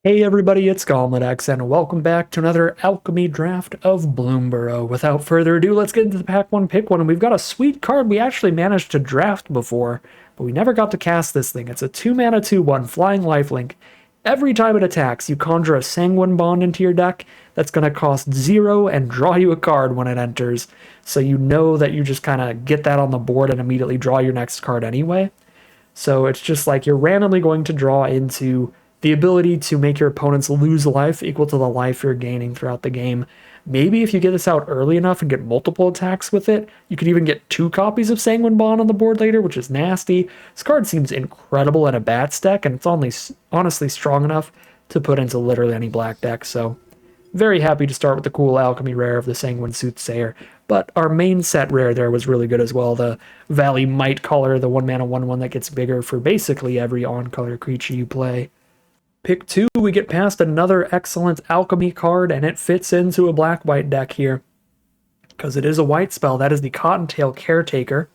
Hey everybody, it's GauntletX, and welcome back to another Alchemy Draft of Bloomburrow. Without further ado, let's get into the pack one, pick one, and we've got a sweet card we actually managed to draft before, but we never got to cast this thing. It's a 2-mana 2/1 Flying Lifelink. Every time it attacks, you conjure a Sanguine Bond into your deck that's going to cost 0 and draw you a card when it enters, so you know that you just kind of get that on the board and immediately draw your next card anyway. So it's just like you're randomly going to draw into the ability to make your opponents lose life equal to the life you're gaining throughout the game. Maybe if you get this out early enough and get multiple attacks with it, you could even get 2 copies of Sanguine Bond on the board later, which is nasty. This card seems incredible in a Bats deck, and it's only honestly strong enough to put into literally any black deck, so very happy to start with the cool alchemy rare of the Sanguine Soothsayer. But our main set rare there was really good as well. The Valley Might Caller, the 1-mana 1/1 that gets bigger for basically every on-color creature you play. Pick 2, we get past another excellent alchemy card, and it fits into a black-white deck here. Because it is a white spell, that is the Cottontail Caretaker.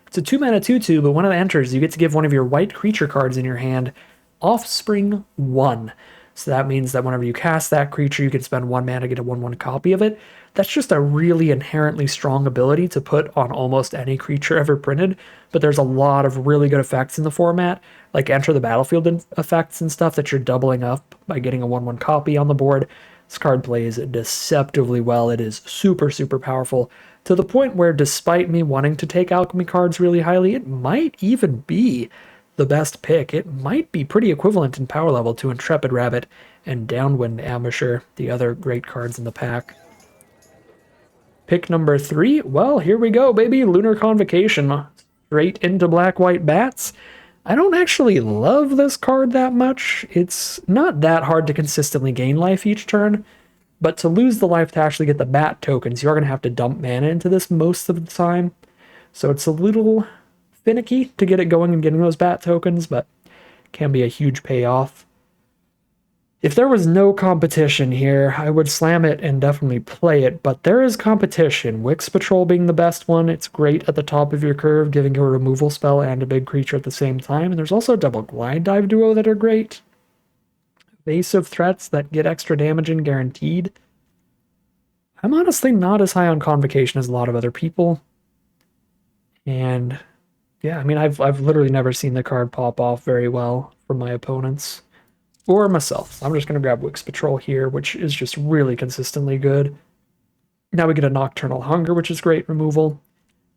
It's a 2-mana 2/2, but when it enters, you get to give one of your white creature cards in your hand Offspring 1. So that means that whenever you cast that creature, you can spend 1 mana to get a 1/1 copy of it. That's just a really inherently strong ability to put on almost any creature ever printed, but there's a lot of really good effects in the format, like enter the battlefield effects and stuff that you're doubling up by getting a 1/1 copy on the board. This card plays deceptively well. It is super, super powerful, to the point where despite me wanting to take alchemy cards really highly, it might even be the best pick. It might be pretty equivalent in power level to Intrepid Rabbit and Downwind Ambusher, the other great cards in the pack. Pick number 3, well, here we go, baby. Lunar Convocation, straight into black-white bats. I don't actually love this card that much. It's not that hard to consistently gain life each turn, but to lose the life to actually get the bat tokens, you're going to have to dump mana into this most of the time. So it's a little finicky to get it going and getting those bat tokens, but can be a huge payoff. If there was no competition here, I would slam it and definitely play it, but there is competition. Wix Patrol being the best one. It's great at the top of your curve, giving you a removal spell and a big creature at the same time. And there's also double Glide Dive Duo that are great. Evasive threats that get extra damage in guaranteed. I'm honestly not as high on Convocation as a lot of other people. And yeah, I mean, I've literally never seen the card pop off very well from my opponents or myself. I'm just going to grab Wix Patrol here, which is just really consistently good. Now we get a Nocturnal Hunger, which is great removal.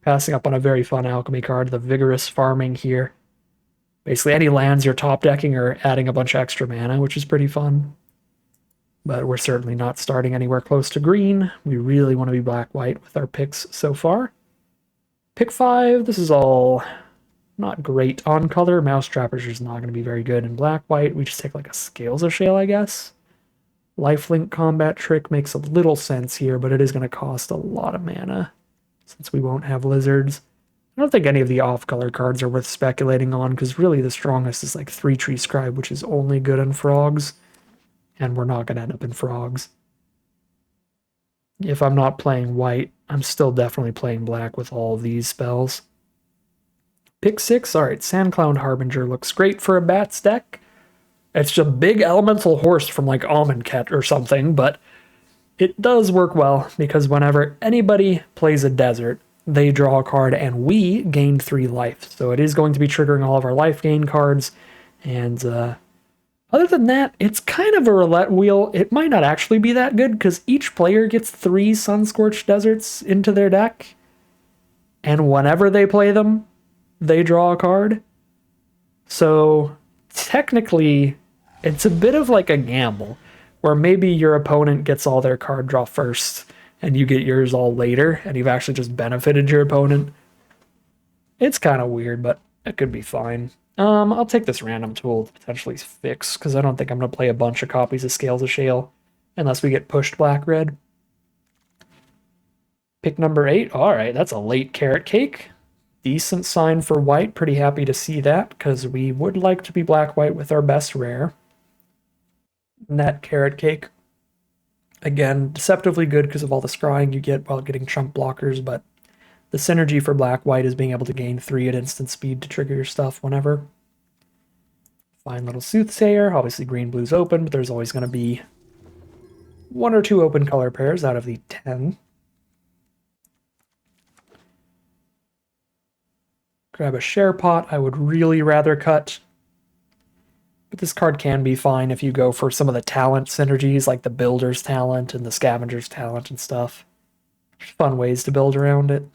Passing up on a very fun alchemy card, the Vigorous Farming here. Basically, any lands you're top decking are adding a bunch of extra mana, which is pretty fun. But we're certainly not starting anywhere close to green. We really want to be black-white with our picks so far. Pick 5, this is all not great on color. Mousetrap is just not going to be very good in black-white. We just take like a Scales of Shale, I guess. Lifelink Combat Trick makes a little sense here, but it is going to cost a lot of mana since we won't have lizards. I don't think any of the off-color cards are worth speculating on, because really the strongest is like 3-Tree Scribe, which is only good in frogs, and we're not going to end up in frogs. If I'm not playing white, I'm still definitely playing black with all of these spells. Pick 6, alright, Sandcloud Harbinger looks great for a bats deck. It's just a big elemental horse from like Amonkhet or something, but it does work well because whenever anybody plays a desert, they draw a card and we gain 3 life. So it is going to be triggering all of our life gain cards, and other than that, it's kind of a roulette wheel. It might not actually be that good because each player gets 3 Sunscorched Deserts into their deck, and whenever they play them, they draw a card. So technically, it's a bit of like a gamble, where maybe your opponent gets all their card draw first, and you get yours all later, and you've actually just benefited your opponent. It's kind of weird, but it could be fine. I'll take this random tool to potentially fix, because I don't think I'm going to play a bunch of copies of Scales of Shale unless we get pushed black-red. Pick number 8. Alright, that's a late Carrot Cake. Decent sign for white. Pretty happy to see that, because we would like to be black-white with our best rare. And that Carrot Cake, again, deceptively good because of all the scrying you get while getting chump blockers, but the synergy for black-white is being able to gain 3 at instant speed to trigger your stuff whenever. Fine little Soothsayer. Obviously green-blue's open, but there's always going to be 1 or 2 open color pairs out of the 10. Grab a Share Pot. I would really rather cut. But this card can be fine if you go for some of the talent synergies, like the Builder's talent and the Scavenger's talent and stuff. Fun ways to build around it.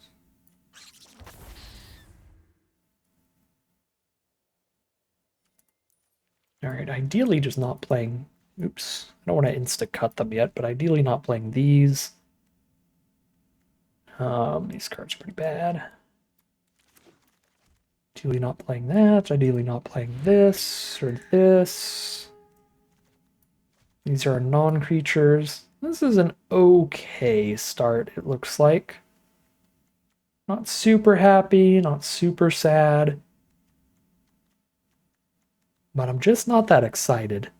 Alright, ideally just not playing... Oops, I don't want to insta-cut them yet, but ideally not playing these. These cards are pretty bad. Ideally not playing that, ideally not playing this, or this. These are non-creatures. This is an okay start, it looks like. Not super happy, not super sad. But I'm just not that excited.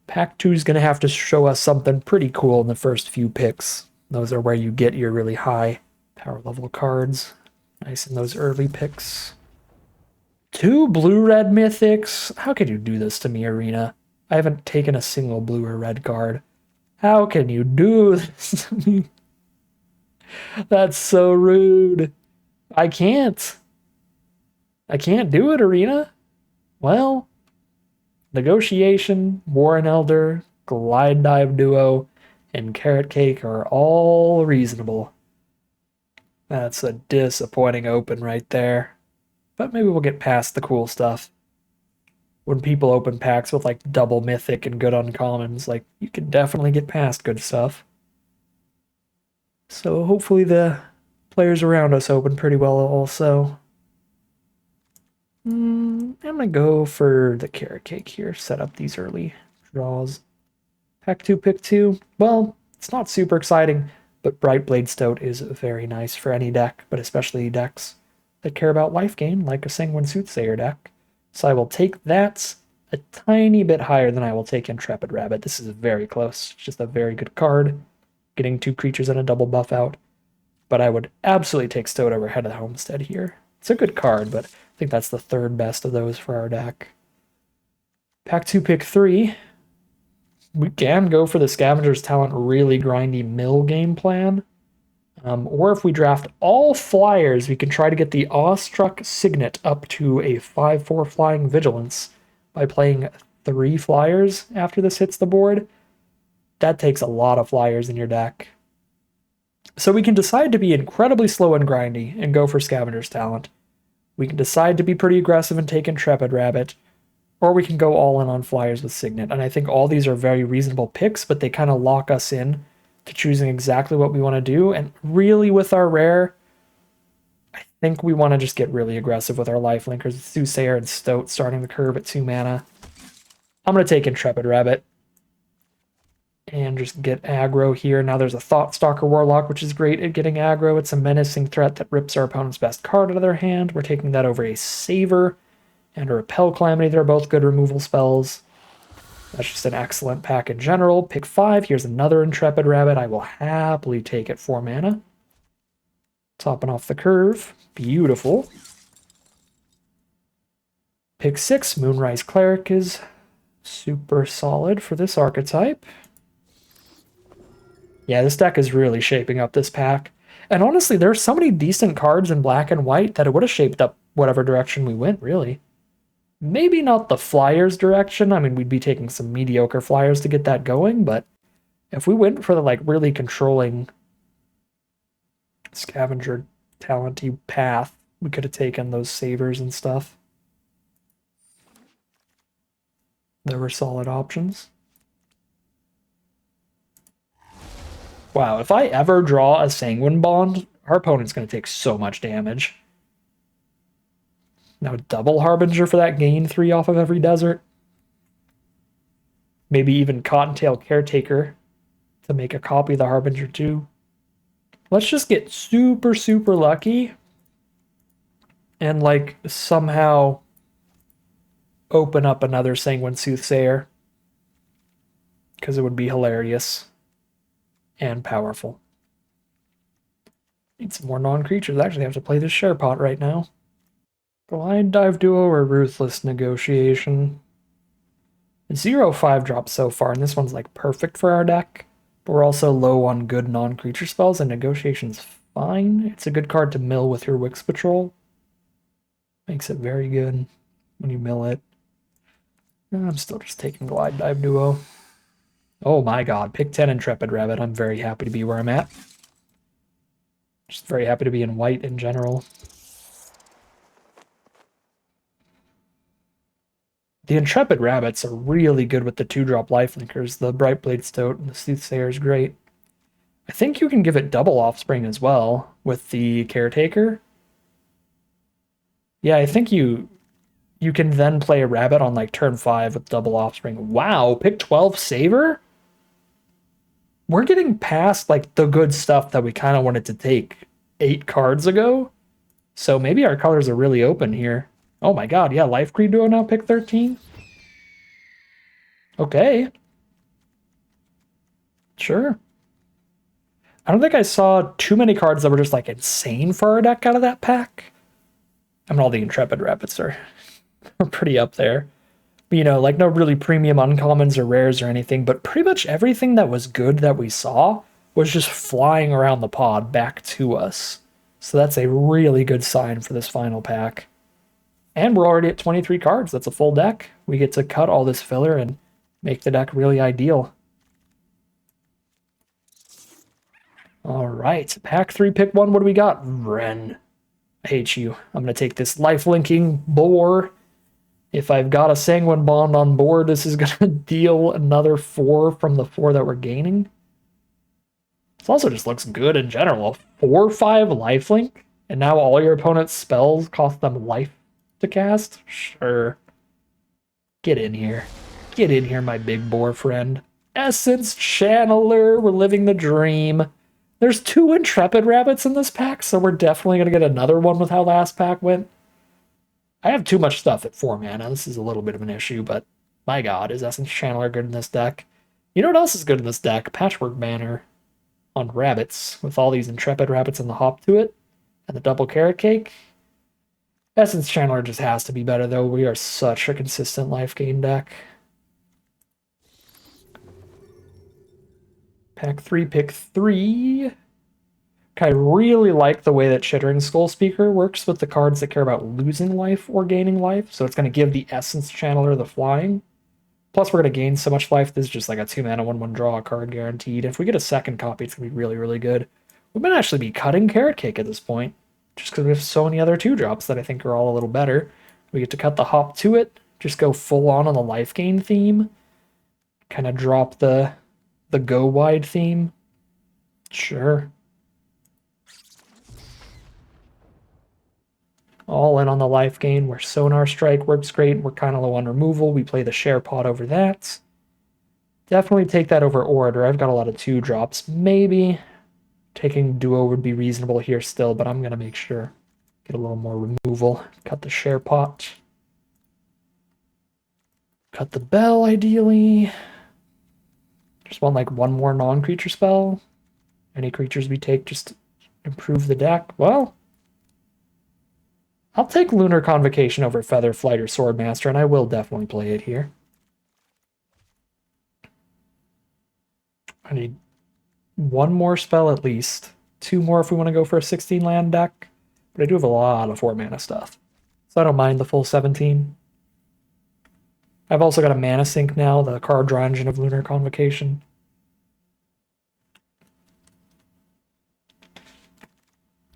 Pack 2 is going to have to show us something pretty cool in the first few picks. Those are where you get your really high power level cards. Nice in those early picks. 2 blue-red mythics? How could you do this to me, Arena? I haven't taken a single blue or red card. How can you do this to me? That's so rude. I can't. I can't do it, Arena. Well, Negotiation, Warren Elder, Glide Dive Duo, and Carrot Cake are all reasonable. That's a disappointing open right there. But maybe we'll get past the cool stuff. When people open packs with like double mythic and good uncommons, like you can definitely get past good stuff. So hopefully the players around us open pretty well also. I'm gonna go for the Carrot Cake here, set up these early draws. Pack 2, pick 2. Well, it's not super exciting, but Bright Blade Stout is very nice for any deck, but especially decks that care about life gain, like a Sanguine Soothsayer deck. So I will take that a tiny bit higher than I will take Intrepid Rabbit. This is very close. It's just a very good card. Getting 2 creatures and a double buff out. But I would absolutely take Stout over Head of the Homestead here. It's a good card, but I think that's the 3rd best of those for our deck. Pack 2, pick 3. We can go for the Scavenger's Talent really grindy mill game plan. Or if we draft all flyers, we can try to get the Awestruck Signet up to a 5/4 flying Vigilance by playing 3 flyers after this hits the board. That takes a lot of flyers in your deck. So we can decide to be incredibly slow and grindy and go for Scavenger's Talent. We can decide to be pretty aggressive and take Intrepid Rabbit, or we can go all in on flyers with Signet. And I think all these are very reasonable picks, but they kind of lock us in to choosing exactly what we want to do. And really with our rare, I think we want to just get really aggressive with our Lifelinkers, Soothsayer and Stoat starting the curve at 2 mana. I'm going to take Intrepid Rabbit and just get aggro here. Now there's a Thoughtstalker Warlock, which is great at getting aggro. It's a menacing threat that rips our opponent's best card out of their hand. We're taking that over a Saver and a Repel Calamity. They're both good removal spells. That's just an excellent pack in general. Pick 5. Here's another Intrepid Rabbit. I will happily take it 4 mana. Topping off the curve. Beautiful. Pick 6. Moonrise Cleric is super solid for this archetype. Yeah, this deck is really shaping up this pack. And honestly, there are so many decent cards in black and white that it would have shaped up whatever direction we went, really. Maybe not the Flyers direction. I mean, we'd be taking some mediocre Flyers to get that going, but if we went for the like really controlling Scavenger talenty path, we could have taken those Savers and stuff. There were solid options. Wow, if I ever draw a Sanguine Bond, our opponent's going to take so much damage. Now double Harbinger for that gain 3 off of every desert. Maybe even Cottontail Caretaker to make a copy of the Harbinger too. Let's just get super, super lucky and like somehow open up another Sanguine Soothsayer, because it would be hilarious and powerful. Need some more non-creatures. I actually have to play this Share Pot right now. Glide Dive Duo or Ruthless Negotiation. 0/5 drops so far, and this one's like perfect for our deck. But we're also low on good non-creature spells, and Negotiation's fine. It's a good card to mill with your Wix Patrol. Makes it very good when you mill it. I'm still just taking Glide Dive Duo. Oh my god, pick 10 Intrepid Rabbit. I'm very happy to be where I'm at. Just very happy to be in white in general. The Intrepid Rabbits are really good with the 2-drop Lifelinkers. The Brightblade Stoat and the Soothsayer is great. I think you can give it double Offspring as well with the Caretaker. Yeah, I think you can then play a Rabbit on like turn 5 with double Offspring. Wow, pick 12 Saver? We're getting past like the good stuff that we kind of wanted to take 8 cards ago. So maybe our colors are really open here. Oh my god, yeah, Life Creed Duo now pick 13? Okay. Sure. I don't think I saw too many cards that were just like insane for our deck out of that pack. I mean, all the Intrepid Rabbits are pretty up there. But, you know, like no really premium uncommons or rares or anything, but pretty much everything that was good that we saw was just flying around the pod back to us. So that's a really good sign for this final pack. And we're already at 23 cards. That's a full deck. We get to cut all this filler and make the deck really ideal. All right, pack 3, pick 1. What do we got? Wrenn. I hate you. I'm going to take this life-linking boar. If I've got a Sanguine Bond on board, this is going to deal another 4 from the 4 that we're gaining. This also just looks good in general. 4/5 lifelink, and now all your opponent's spells cost them life to cast? Sure. Get in here. Get in here, my big boar friend. Essence Channeler, we're living the dream. There's 2 Intrepid Rabbits in this pack, so we're definitely going to get another one with how last pack went. I have too much stuff at 4 mana. This is a little bit of an issue, but my god, is Essence Channeler good in this deck? You know what else is good in this deck? Patchwork Banner on Rabbits, with all these Intrepid Rabbits and the hop to it, and the double Carrot Cake. Essence Channeler just has to be better, though. We are such a consistent life gain deck. Pack 3, pick 3. I really like the way that Chittering Skull Speaker works with the cards that care about losing life or gaining life. So it's going to give the Essence Channeler the flying. Plus, we're going to gain so much life. This is just like a 2-mana 1/1 draw card guaranteed. If we get a second copy, it's going to be really, really good. We might actually be cutting Carrot Cake at this point, just because we have so many other 2-drops that I think are all a little better. We get to cut the hop to it, just go full on the life gain theme, kind of drop the go wide theme. Sure. All in on the life gain, where Sonar Strike works great. We're kind of low on removal. We play the Share Pod over that. Definitely take that over Orator. I've got a lot of 2-drops. Maybe taking Duo would be reasonable here still, but I'm going to make sure. Get a little more removal. Cut the Share Pot. Cut the Bell, ideally. Just want like 1 more non-creature spell. Any creatures we take just improve the deck. Well, I'll take Lunar Convocation over Feather Flight or Swordmaster, and I will definitely play it here. I need 1 more spell at least. 2 more if we want to go for a 16-land deck. But I do have a lot of 4-mana stuff, so I don't mind the full 17. I've also got a Mana Sink now, the card draw engine of Lunar Convocation.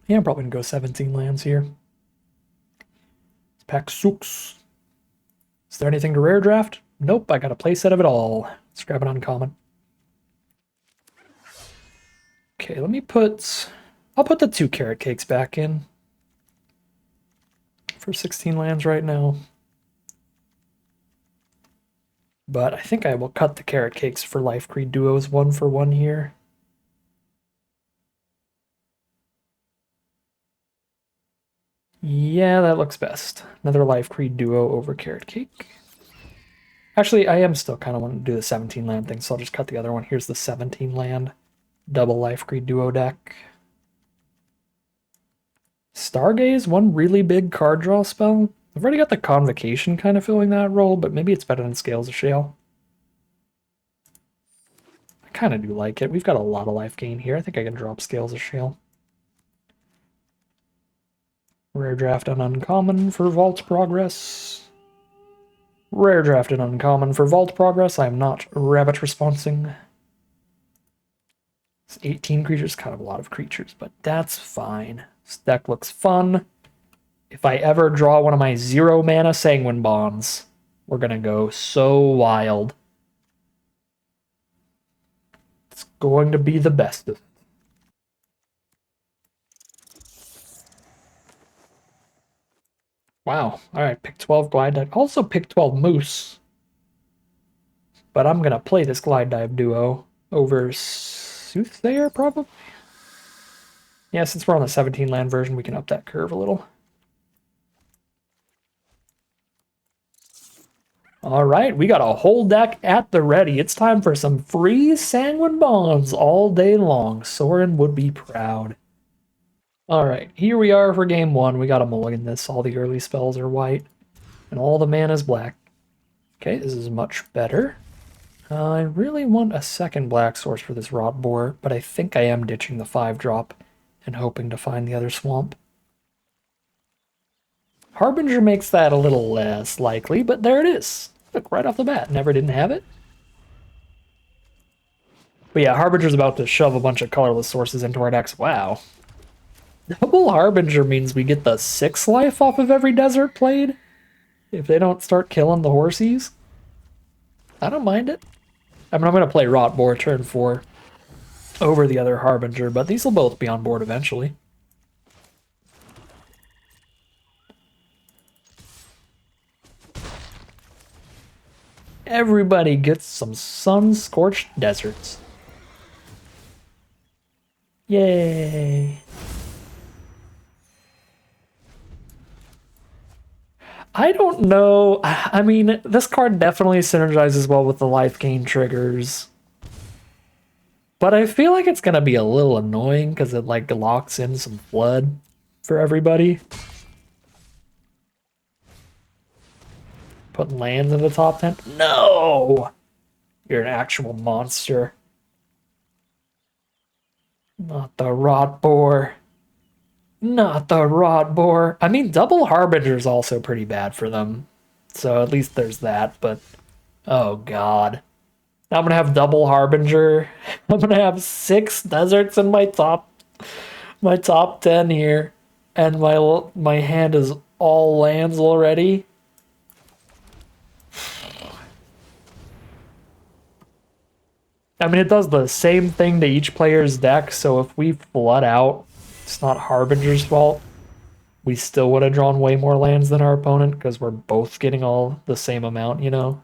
Yeah, I'm probably going to go 17 lands here. Pack 6. Is there anything to rare draft? Nope, I got a playset of it all. Let's grab an uncommon. Okay, let me I'll put the 2 Carrot Cakes back in for 16 lands right now. But I think I will cut the Carrot Cakes for Life Creed Duos 1-for-1 here. Yeah, that looks best. Another Life Creed Duo over Carrot Cake. Actually, I am still kind of wanting to do the 17 land thing, so I'll just cut the other one. Here's the 17 land double Life Creed Duo deck. Stargaze, one really big card draw spell. I've already got the Convocation kind of filling that role, but maybe it's better than Scales of Shale. I kind of do like it. We've got a lot of life gain here. I think I can drop Scales of Shale. Rare draft and uncommon for Vault Progress. Rare draft and uncommon for Vault Progress. I'm not rabbit responsing. It's 18 creatures, kind of a lot of creatures, but that's fine. This deck looks fun. If I ever draw one of my 0 mana Sanguine Bonds, we're gonna go so wild. It's going to be the best of it. Wow. Alright, pick 12 Glide Dive. Also pick 12 Moose. But I'm gonna play this Glide Dive duo over Soothsayer, probably? Yeah, since we're on the 17 land version, we can up that curve a little. Alright, we got a whole deck at the ready. It's time for some free Sanguine Bonds all day long. Soren would be proud. Alright, here we are for game 1. We got a mulligan this. All the early spells are white, and all the mana is black. Okay, this is much better. I really want a second black source for this Rot Boar, but I think I am ditching the 5-drop and hoping to find the other swamp. Harbinger makes that a little less likely, but there it is. Look, right off the bat, never didn't have it. But yeah, Harbinger's about to shove a bunch of colorless sources into our decks. Wow. Double Harbinger means we get the 6 life off of every desert played if they don't start killing the horsies. I don't mind it. I mean, I'm going to play Rot Boar turn 4 over the other Harbinger, but these will both be on board eventually. Everybody gets some sun-scorched deserts. Yay! I don't know. I mean, this card definitely synergizes well with the life gain triggers. But I feel like it's going to be a little annoying because it like locks in some flood for everybody. Put lands in the top 10? No! You're an actual monster. Not the Rot Boar. Not the Rot Boar. I mean, double Harbinger is also pretty bad for them. So at least there's that, but... Oh, God. Now I'm going to have double Harbinger. I'm going to have 6 deserts in my top 10 here. And my hand is all lands already. I mean, it does the same thing to each player's deck, so if we flood out, it's not Harbinger's fault. We still would have drawn way more lands than our opponent, because we're both getting all the same amount, you know?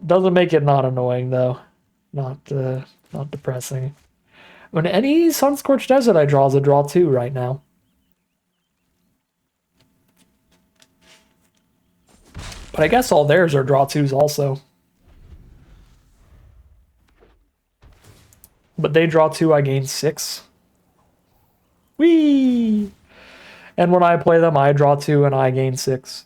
Doesn't make it not annoying, though. Not depressing. When any Sunscorched Desert I draw is a draw 2 right now. But I guess all theirs are draw 2s also. But they draw 2, I gain 6. Whee! And when I play them, I draw 2 and I gain 6.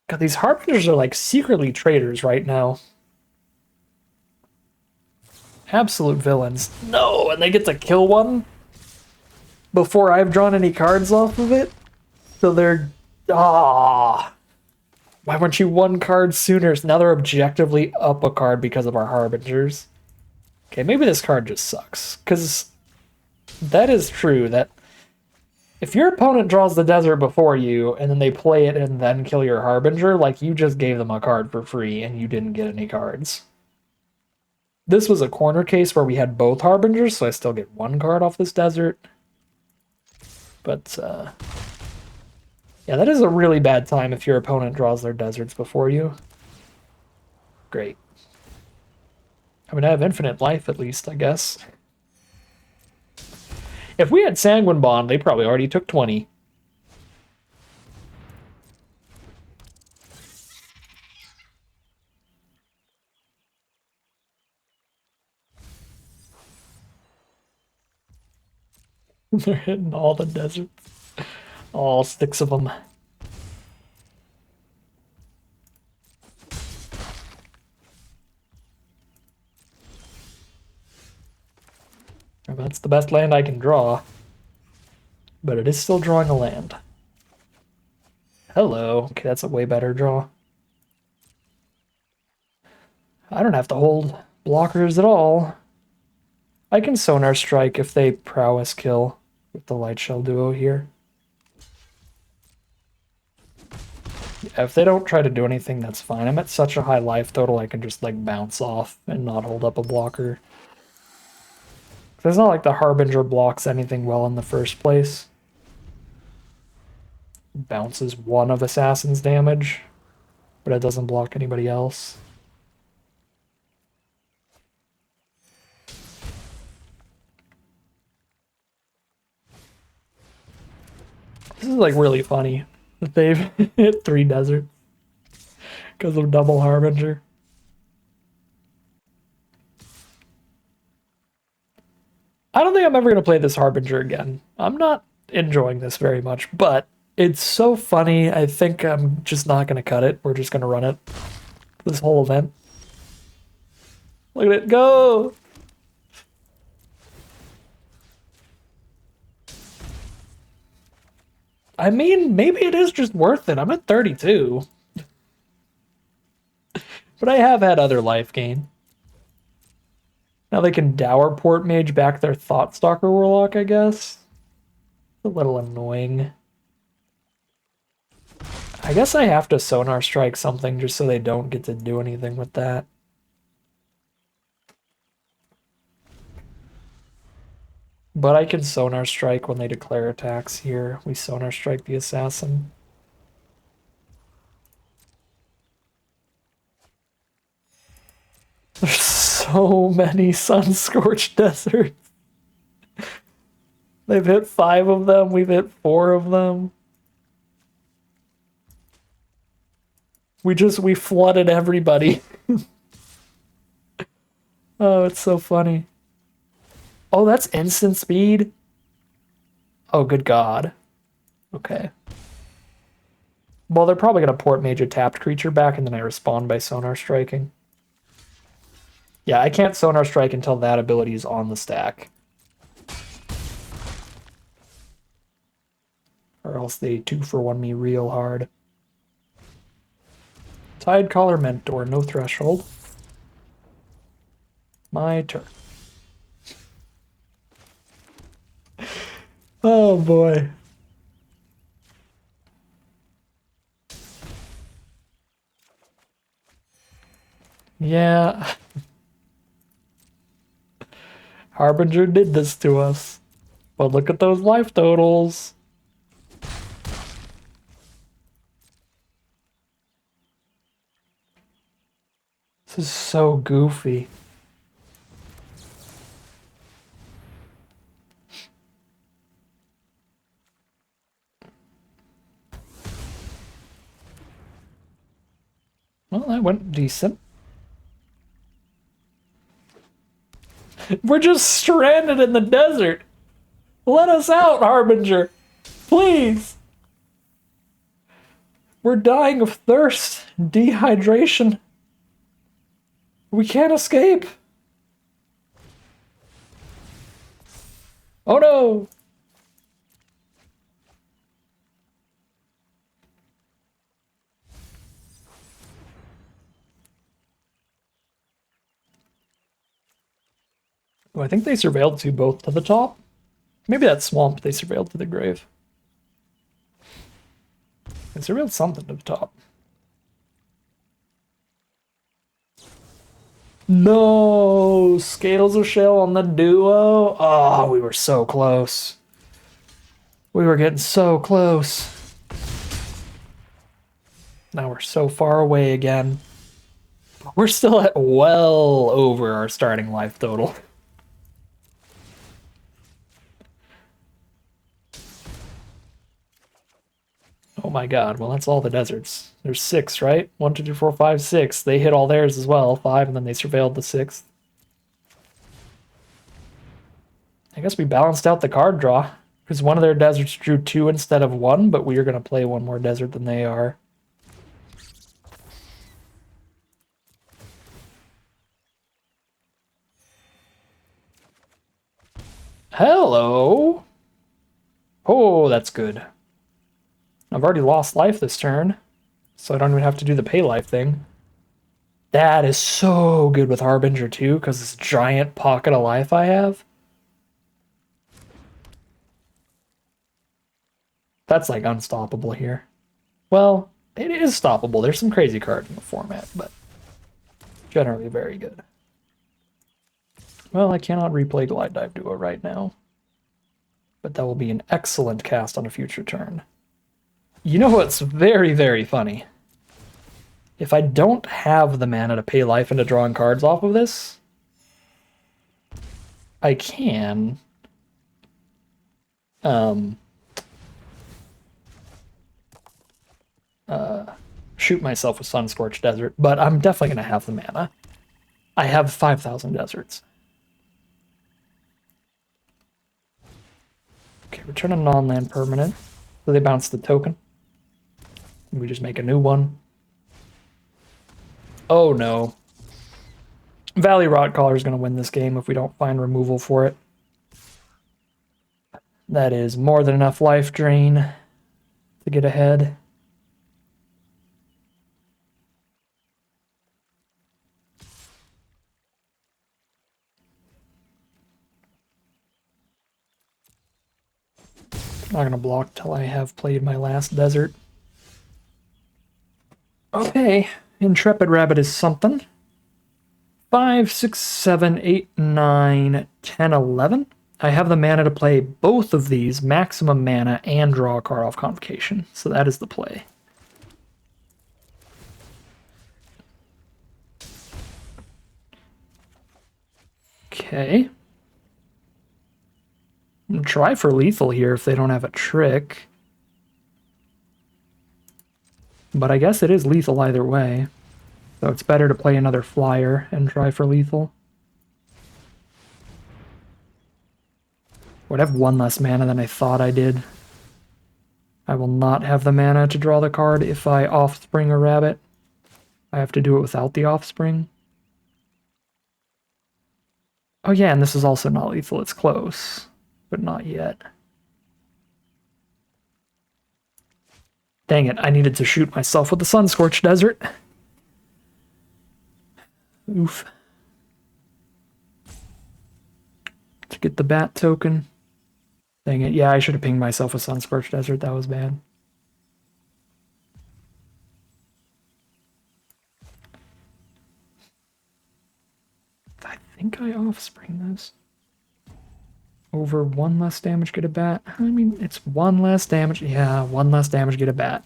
God, these Harbingers are like secretly traitors right now. Absolute villains. No, and they get to kill one before I've drawn any cards off of it. So they're... Ah... Why weren't you 1 card sooner? Now they're objectively up a card because of our Harbingers. Okay, maybe this card just sucks. Because that is true, that if your opponent draws the desert before you, and then they play it and then kill your Harbinger, like, you just gave them a card for free, and you didn't get any cards. This was a corner case where we had both Harbingers, so I still get 1 card off this desert. But, yeah, that is a really bad time if your opponent draws their deserts before you. Great. I mean, I have infinite life at least, I guess. If we had Sanguine Bond, they probably already took 20. They're hitting all the deserts. All 6 of them. That's the best land I can draw. But it is still drawing a land. Hello. Okay, that's a way better draw. I don't have to hold blockers at all. I can Sonar Strike if they prowess kill with the Light Shell duo here. Yeah, if they don't try to do anything, that's fine. I'm at such a high life total, I can just like bounce off and not hold up a blocker. It's not like the Harbinger blocks anything well in the first place. Bounces 1 of Assassin's damage, but it doesn't block anybody else. This is like really funny that they've hit 3 deserts because of double Harbinger. I don't think I'm ever going to play this Harbinger again. I'm not enjoying this very much, but it's so funny. I think I'm just not going to cut it. We're just going to run it this whole event. Look at it go! I mean, maybe it is just worth it. I'm at 32. But I have had other life gain. Now they can Dour Port Mage back their Thoughtstalker Warlock, I guess. A little annoying. I guess I have to Sonar Strike something just so they don't get to do anything with that. But I can Sonar Strike when they declare attacks here. We Sonar Strike the Assassin. There's so many Sun-Scorched Deserts. They've hit 5 of them. We've hit 4 of them. We flooded everybody. Oh, it's so funny. Oh, that's instant speed? Oh, good God. Okay. Well, they're probably going to Port Mage a tapped creature back, and then I respond by Sonar Striking. Yeah, I can't Sonar Strike until that ability is on the stack. Or else they 2-for-1 me real hard. Tidecaller Mentor, no threshold. My turn. Oh boy. Yeah. Harbinger did this to us. But look at those life totals. This is so goofy. Well, that went decent. We're just stranded in the desert. Let us out, Harbinger. Please. We're dying of thirst, dehydration. We can't escape. Oh no. Oh, I think they surveilled to both to the top. Maybe that swamp they surveilled to the grave. They surveilled something to the top. No! Scales of Shell on the duo. Oh, we were so close. We were getting so close. Now we're so far away again. We're still at well over our starting life total. Oh my God, well that's all the deserts. There's 6, right? 1, 2, 3, 4, 5, 6. They hit all theirs as well, 5, and then they surveilled the 6th. I guess we balanced out the card draw. Because one of their deserts drew 2 instead of 1, but we are going to play one more desert than they are. Hello! Oh, that's good. I've already lost life this turn, so I don't even have to do the pay life thing. That is so good with Harbinger too, because this giant pocket of life I have. That's like unstoppable here. Well, it is stoppable. There's some crazy cards in the format, but generally very good. Well, I cannot replay Glide Dive Duo right now, but that will be an excellent cast on a future turn. You know what's very, very funny? If I don't have the mana to pay life into drawing cards off of this, I can shoot myself with Sunscorched Desert, but I'm definitely going to have the mana. I have 5,000 deserts. Okay, return a non-land permanent. So they bounce the token. We just make a new one. Oh no. Valley Rotcaller is going to win this game if we don't find removal for it. That is more than enough life drain to get ahead. I'm not going to block till I have played my last desert. Okay, Intrepid Rabbit is something. 5, 6, 7, 8, 9, 10, 11. I have the mana to play both of these, maximum mana, and draw a card off Convocation. So that is the play. Okay. I'm gonna try for lethal here if they don't have a trick. But I guess it is lethal either way. So it's better to play another flyer and try for lethal. Would have one less mana than I thought I did. I will not have the mana to draw the card if I offspring a rabbit. I have to do it without the offspring. Oh yeah, and this is also not lethal, it's close. But not yet. Dang it, I needed to shoot myself with the Sunscorched Desert. Oof. To get the bat token. Dang it, yeah, I should have pinged myself with Sunscorched Desert, that was bad. I think I offspring this. Over 1 less damage, get a bat. I mean, it's 1 less damage. Yeah, 1 less damage, get a bat.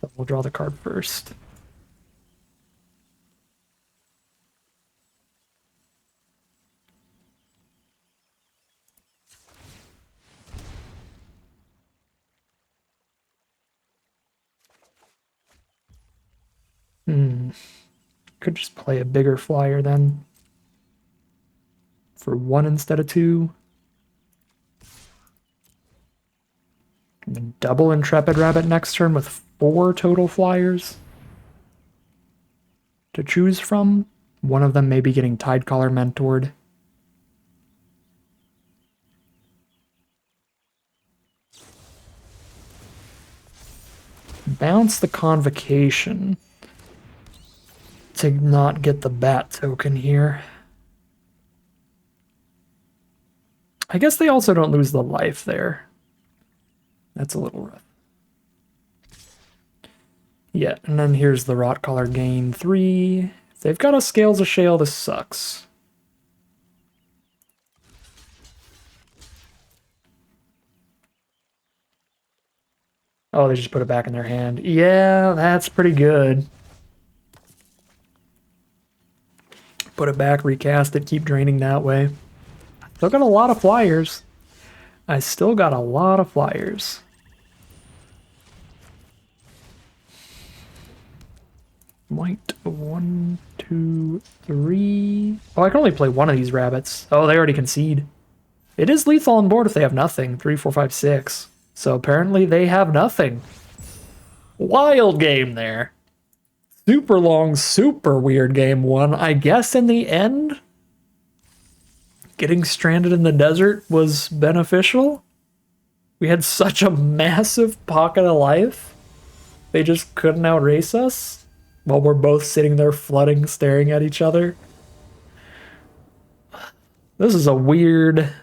So we'll draw the card first. Could just play a bigger flyer then. For 1 instead of 2. And then double Intrepid Rabbit next turn with 4 total flyers to choose from. One of them may be getting Tidecaller mentored. Bounce the Convocation to not get the bat token here. I guess they also don't lose the life there. That's a little rough. Yeah, and then here's the Rotcaller gain 3. If they've got a Scales of Shale, this sucks. Oh, they just put it back in their hand. Yeah, that's pretty good. Put it back, recast it, keep draining that way. Still got a lot of flyers. I still got a lot of flyers. White, 1, 2, 3. Oh, I can only play one of these rabbits. Oh, they already concede. It is lethal on board if they have nothing. 3, 4, 5, 6. So apparently they have nothing. Wild game there. Super long, super weird game one. I guess in the end, getting stranded in the desert was beneficial. We had such a massive pocket of life. They just couldn't outrace us while we're both sitting there flooding, staring at each other. This is a weird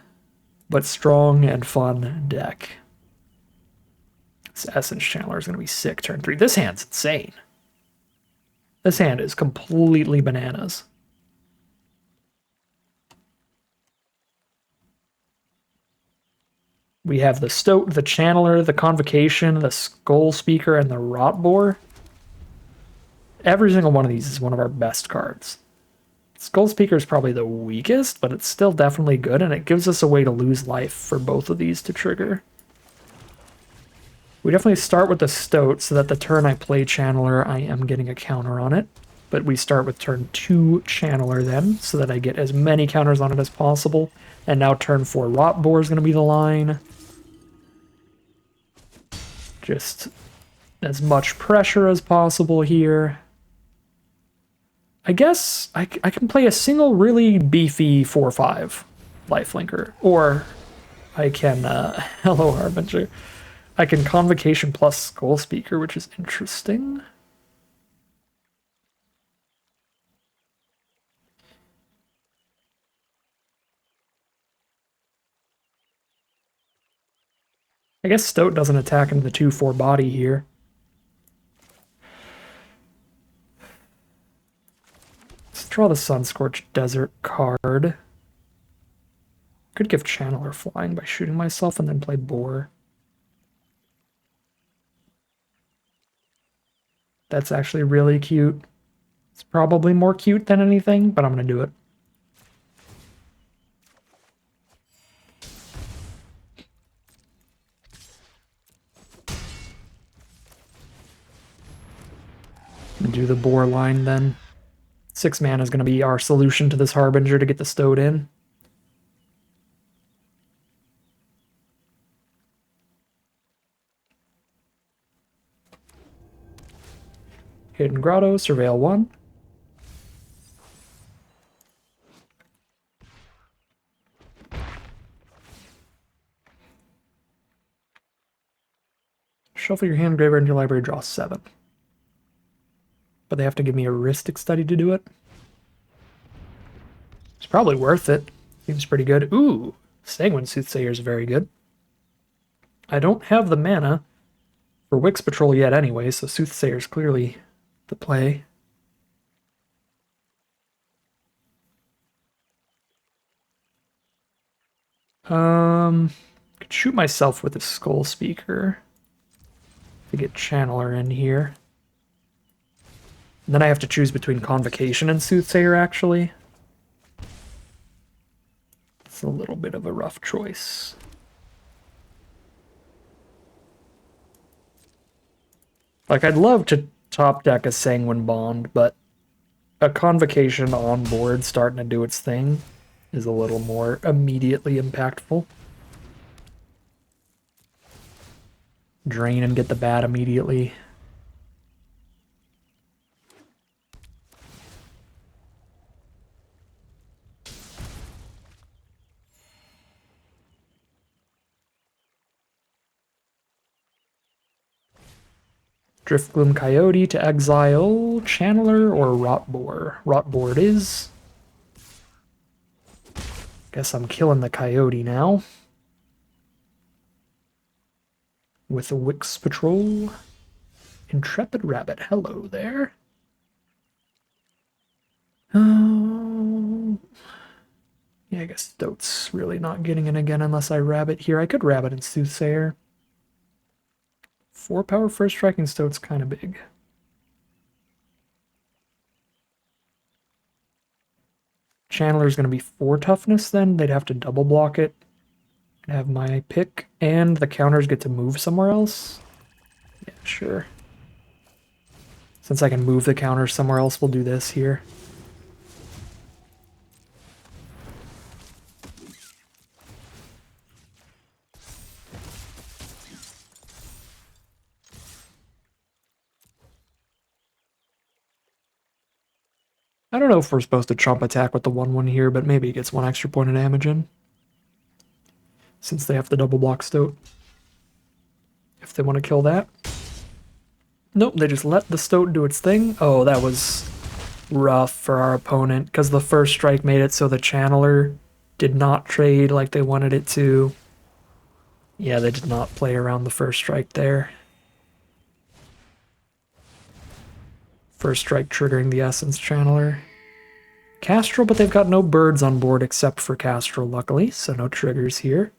but strong and fun deck. This Essence Channeler is going to be sick turn 3. This hand's insane. This hand is completely bananas. We have the Stoat, the Channeler, the Convocation, the Skull Speaker, and the Rotboar. Every single one of these is one of our best cards. Skull Speaker is probably the weakest, but it's still definitely good, and it gives us a way to lose life for both of these to trigger. We definitely start with the Stoat so that the turn I play Channeler, I am getting a counter on it. But we start with turn 2 Channeler then, so that I get as many counters on it as possible. And now turn 4 Rotboar is going to be the line. Just as much pressure as possible here. I guess I can play a single really beefy 4/5 lifelinker, or I can, hello Harbinger. I can Convocation plus Skull Speaker, which is interesting. I guess Stoat doesn't attack into the 2/4 body here. Let's draw the Sunscorched Desert card. Could give Channeler flying by shooting myself and then play Boar. That's actually really cute. It's probably more cute than anything, but I'm going to do it. Do the Boar line then. 6 mana is going to be our solution to this Harbinger to get the Stoat in. Hidden Grotto, Surveil 1. Shuffle your hand, graveyard, into your library, draw 7. But they have to give me a heuristic study to do it. It's probably worth it. Seems pretty good. Ooh, Sanguine Soothsayer is very good. I don't have the mana for Wix Patrol yet anyway, so Soothsayer is clearly the play. Could shoot myself with a Skull Speaker to get Channeler in here. And then I have to choose between Convocation and Soothsayer, actually. It's a little bit of a rough choice. Like, I'd love to top deck a Sanguine Bond, but a Convocation on board starting to do its thing is a little more immediately impactful. Drain and get the bat immediately. Driftgloom Coyote to exile Channeler or Rotboar. Rotboar it is. Guess I'm killing the Coyote now. With a Wix Patrol. Intrepid Rabbit, hello there. Yeah, I guess Stoat's really not getting in again unless I Rabbit here. I could Rabbit and Soothsayer. 4 power first striking Stoat's kind of big. Channeler's going to be 4 toughness then. They'd have to double block it. And have my pick. And the counters get to move somewhere else. Yeah, sure. Since I can move the counters somewhere else, we'll do this here. don't know if we're supposed to chump attack with the 1/1 here, but maybe it gets 1 extra point of damage in. Since they have to double block Stoat. If they want to kill that. Nope, they just let the Stoat do its thing. Oh, that was rough for our opponent, because the first strike made it so the Channeler did not trade like they wanted it to. Yeah, they did not play around the first strike there. First strike triggering the Essence Channeler. Castrol, but they've got no birds on board except for Castrol, luckily, so no triggers here.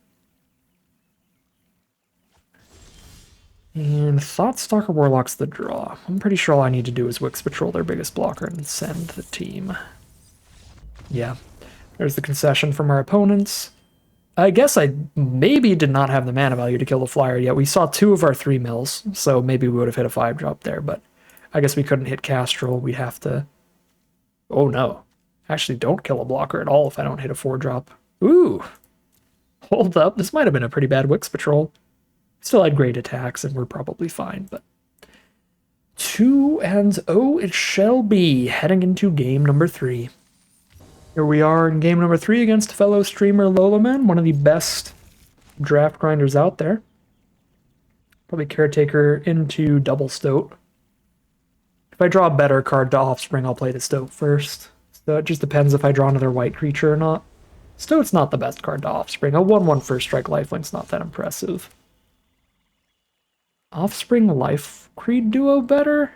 And Thoughtstalker Warlock's the draw. I'm pretty sure all I need to do is Wix Patrol, their biggest blocker, and send the team. Yeah, there's the concession from our opponents. I guess I maybe did not have the mana value to kill the flyer yet. We saw 2 of our 3 mills, so maybe we would have hit a 5-drop there, but I guess we couldn't hit Castrol. We'd have to... Oh no. Actually, don't kill a blocker at all if I don't hit a 4-drop. Ooh. Hold up. This might have been a pretty bad Wix Patrol. Still had great attacks, and we're probably fine, but... 2-0 it shall be, heading into game number 3. Here we are in game number 3 against fellow streamer Lolaman, one of the best draft grinders out there. Probably Caretaker into double Stoat. If I draw a better card to Offspring, I'll play the Stoat first. So it just depends if I draw another white creature or not. Stoat's not the best card to Offspring. A 1/1 first strike lifelink's not that impressive. Offspring Life Creed Duo better?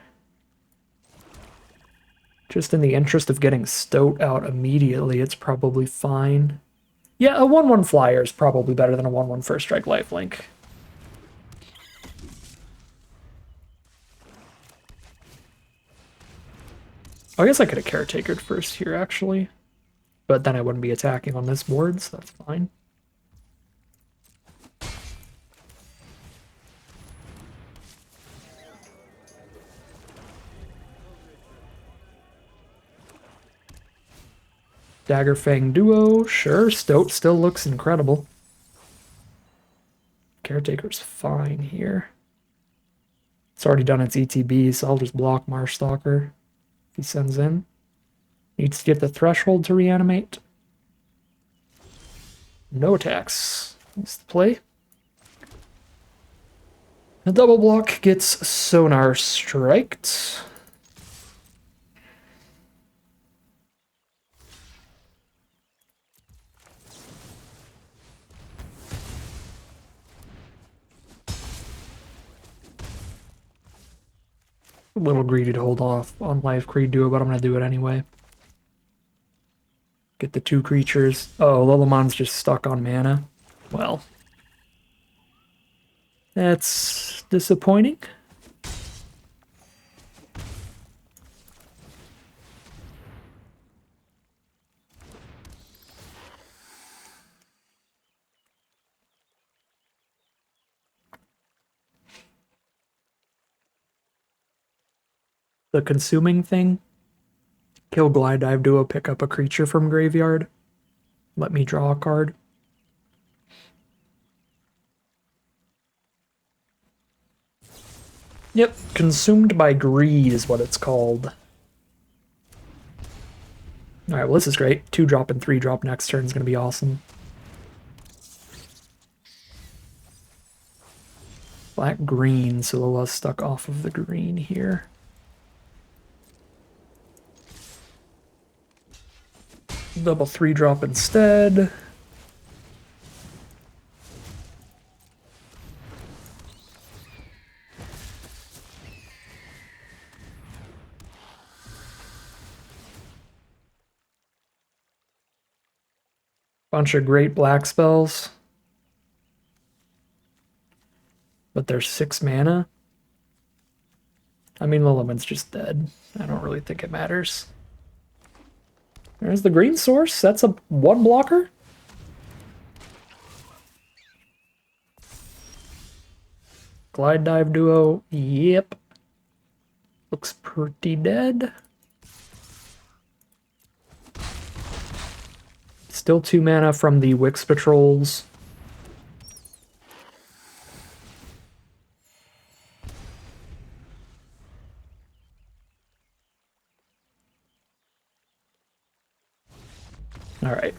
Just in the interest of getting Stoat out immediately, it's probably fine. Yeah, a 1/1 flyer is probably better than a 1/1 first strike lifelink. I guess I could have Caretakered first here, actually. But then I wouldn't be attacking on this board, so that's fine. Daggerfang Duo, sure. Stoat still looks incredible. Caretaker's fine here. It's already done its ETB, so I'll just block Marshstalker if he sends in. Needs to get the Threshold to reanimate. No attacks. That's the play. The double block gets Sonar Striked. A little greedy to hold off on Life Creed Duo, but I'm going to do it anyway. Get the 2 creatures. Oh, Lolamon's just stuck on mana. Well, that's disappointing. The consuming thing. Kill Glide Dive Duo, pick up a creature from graveyard. Let me draw a card. Yep, Consumed by Greed is what it's called. Alright, well this is great. 2-drop and 3-drop next turn is going to be awesome. Black-green, so Lola's stuck off of the green here. Double 3-drop instead. Bunch of great black spells. But they're 6 mana. I mean, Lulaman's just dead. I don't really think it matters. There's the green source. That's a 1 blocker. Glide Dive Duo. Yep. Looks pretty dead. Still 2 mana from the Wix Patrols. All right.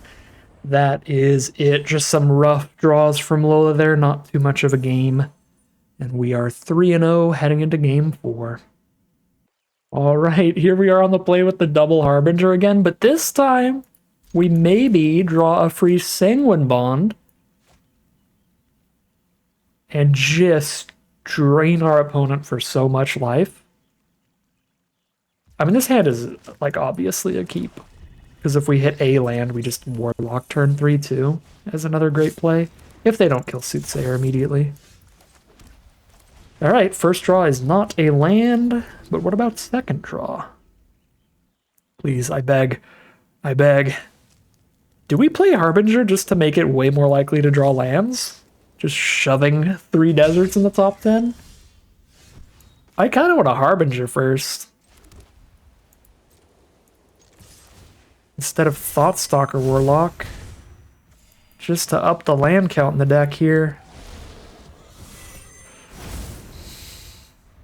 That is it. Just some rough draws from Lola there. Not too much of a game. And we are 3-0 heading into game 4. All right, here we are on the play with the double Harbinger again, but this time we maybe draw a free Sanguine Bond and just drain our opponent for so much life. I mean, this hand is, like, obviously a keep. Because if we hit a land, we just Warlock turn 3 too, as another great play. If they don't kill Soothsayer immediately. Alright, first draw is not a land, but what about second draw? Please, I beg. I beg. Do we play Harbinger just to make it way more likely to draw lands? Just shoving 3 deserts in the top 10? I kind of want a Harbinger first. Instead of Thoughtstalker Warlock. Just to up the land count in the deck here.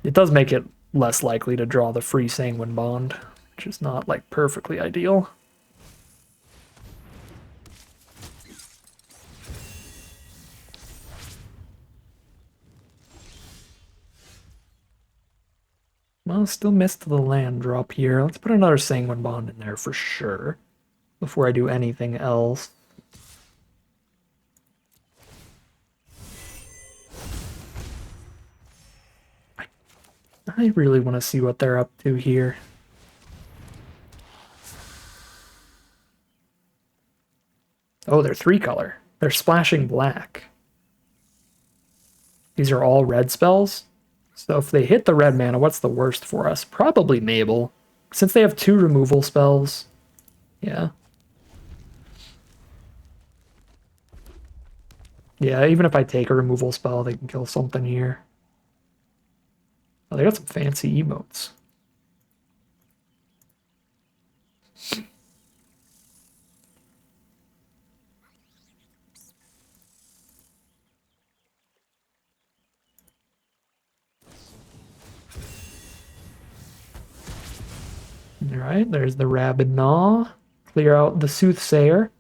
It does make it less likely to draw the free Sanguine Bond, which is not, like, perfectly ideal. Well, still missed the land drop here. Let's put another Sanguine Bond in there for sure, before I do anything else. I really want to see what they're up to here. Oh, they're 3-color. They're splashing black. These are all red spells. So if they hit the red mana, what's the worst for us? Probably Mabel. Since they have 2 removal spells. Yeah. Yeah, even if I take a removal spell, they can kill something here. Oh, they got some fancy emotes. Alright, there's the Rabid Gnaw. Clear out the Soothsayer.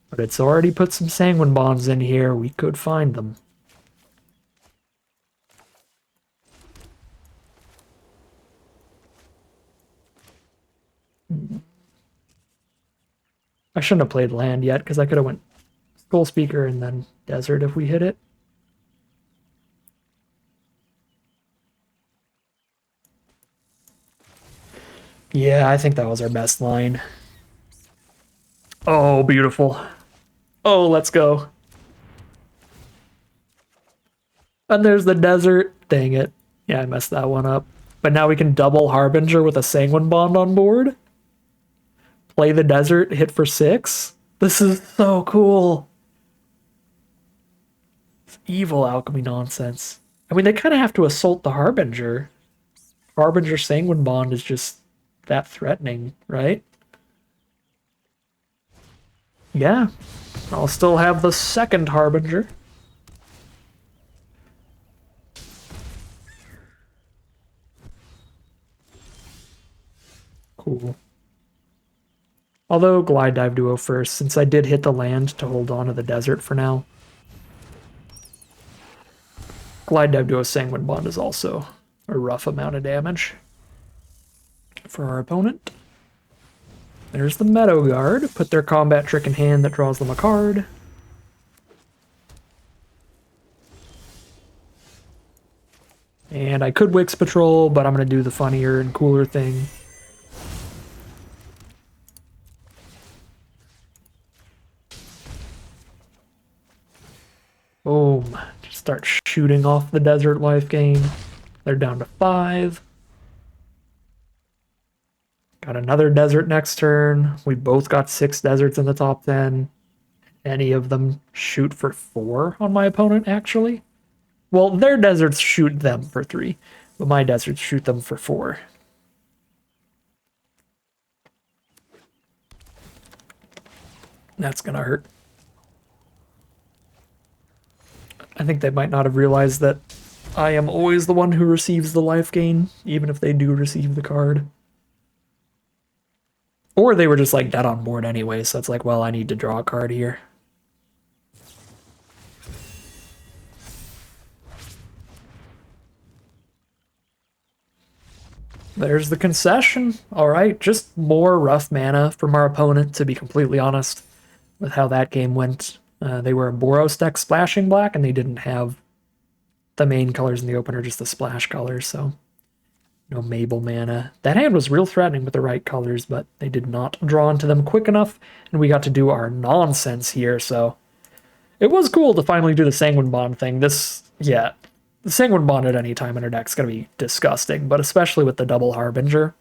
But it's already put some Sanguine Bonds in here. We could find them. I shouldn't have played land yet, because I could have went Skull Speaker and then Desert if we hit it. Yeah, I think that was our best line. Oh, beautiful. Oh, let's go. And there's the Desert. Dang it. Yeah, I messed that one up. But now we can double Harbinger with a Sanguine Bond on board. Play the Desert, hit for 6. This is so cool. It's evil alchemy nonsense. I mean, they kind of have to assault the Harbinger. Harbinger Sanguine Bond is just that threatening, right? Yeah. I'll still have the second Harbinger. Cool. Although Glide Dive Duo first, since I did hit the land to hold on to the Desert for now. Glide Dive Duo Sanguine Bond is also a rough amount of damage for our opponent. There's the Meadow Guard. Put their combat trick in hand that draws them a card. And I could Wix Patrol, but I'm going to do the funnier and cooler thing. Boom. Just start shooting off the Desert life gain. They're down to 5. Got another Desert next turn. We both got 6 Deserts in the top 10. Any of them shoot for 4 on my opponent, actually. Well, their Deserts shoot them for 3, but my Deserts shoot them for 4. That's gonna hurt. I think they might not have realized that I am always the one who receives the life gain, even if they do receive the card. Or they were just like dead on board anyway, so it's like, well, I need to draw a card here. There's the concession. All right, just more rough mana from our opponent, to be completely honest with how that game went. They were a Boros deck splashing black, and they didn't have the main colors in the opener, just the splash colors, so no Mabel mana. That hand was real threatening with the right colors, but they did not draw into them quick enough, and we got to do our nonsense here, so it was cool to finally do the Sanguine Bond thing. The Sanguine Bond at any time in our deck's gonna be disgusting, but especially with the double Harbinger.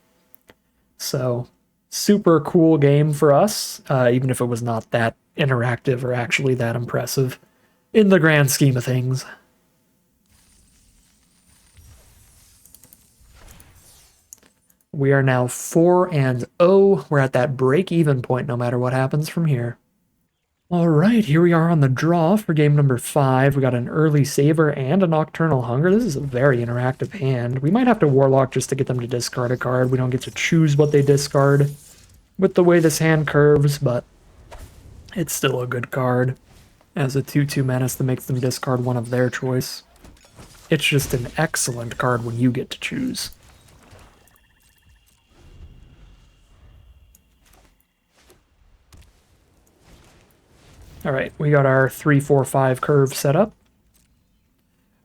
So, super cool game for us, even if it was not that interactive or actually that impressive in the grand scheme of things. We are now 4-0. We're at that break-even point no matter what happens from here. All right, here we are on the draw for game number 5. We got an early saver and a Nocturnal Hunger. This is a very interactive hand. We might have to Warlock just to get them to discard a card. We don't get to choose what they discard with the way this hand curves, but it's still a good card as a 2/2 menace that makes them discard one of their choice. It's just an excellent card when you get to choose. All right, we got our 3-4-5 curve set up.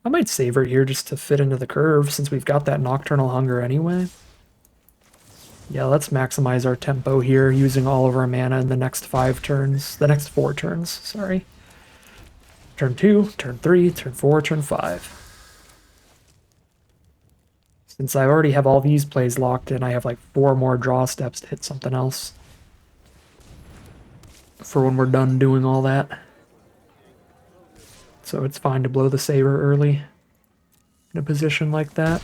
I might savor here just to fit into the curve since we've got that Nocturnal Hunger anyway. Yeah, let's maximize our tempo here using all of our mana in the next 4 turns, sorry. Turn 2, turn 3, turn 4, turn 5. Since I already have all these plays locked in, I have like 4 more draw steps to hit something else for when we're done doing all that. So it's fine to blow the saber early in a position like that.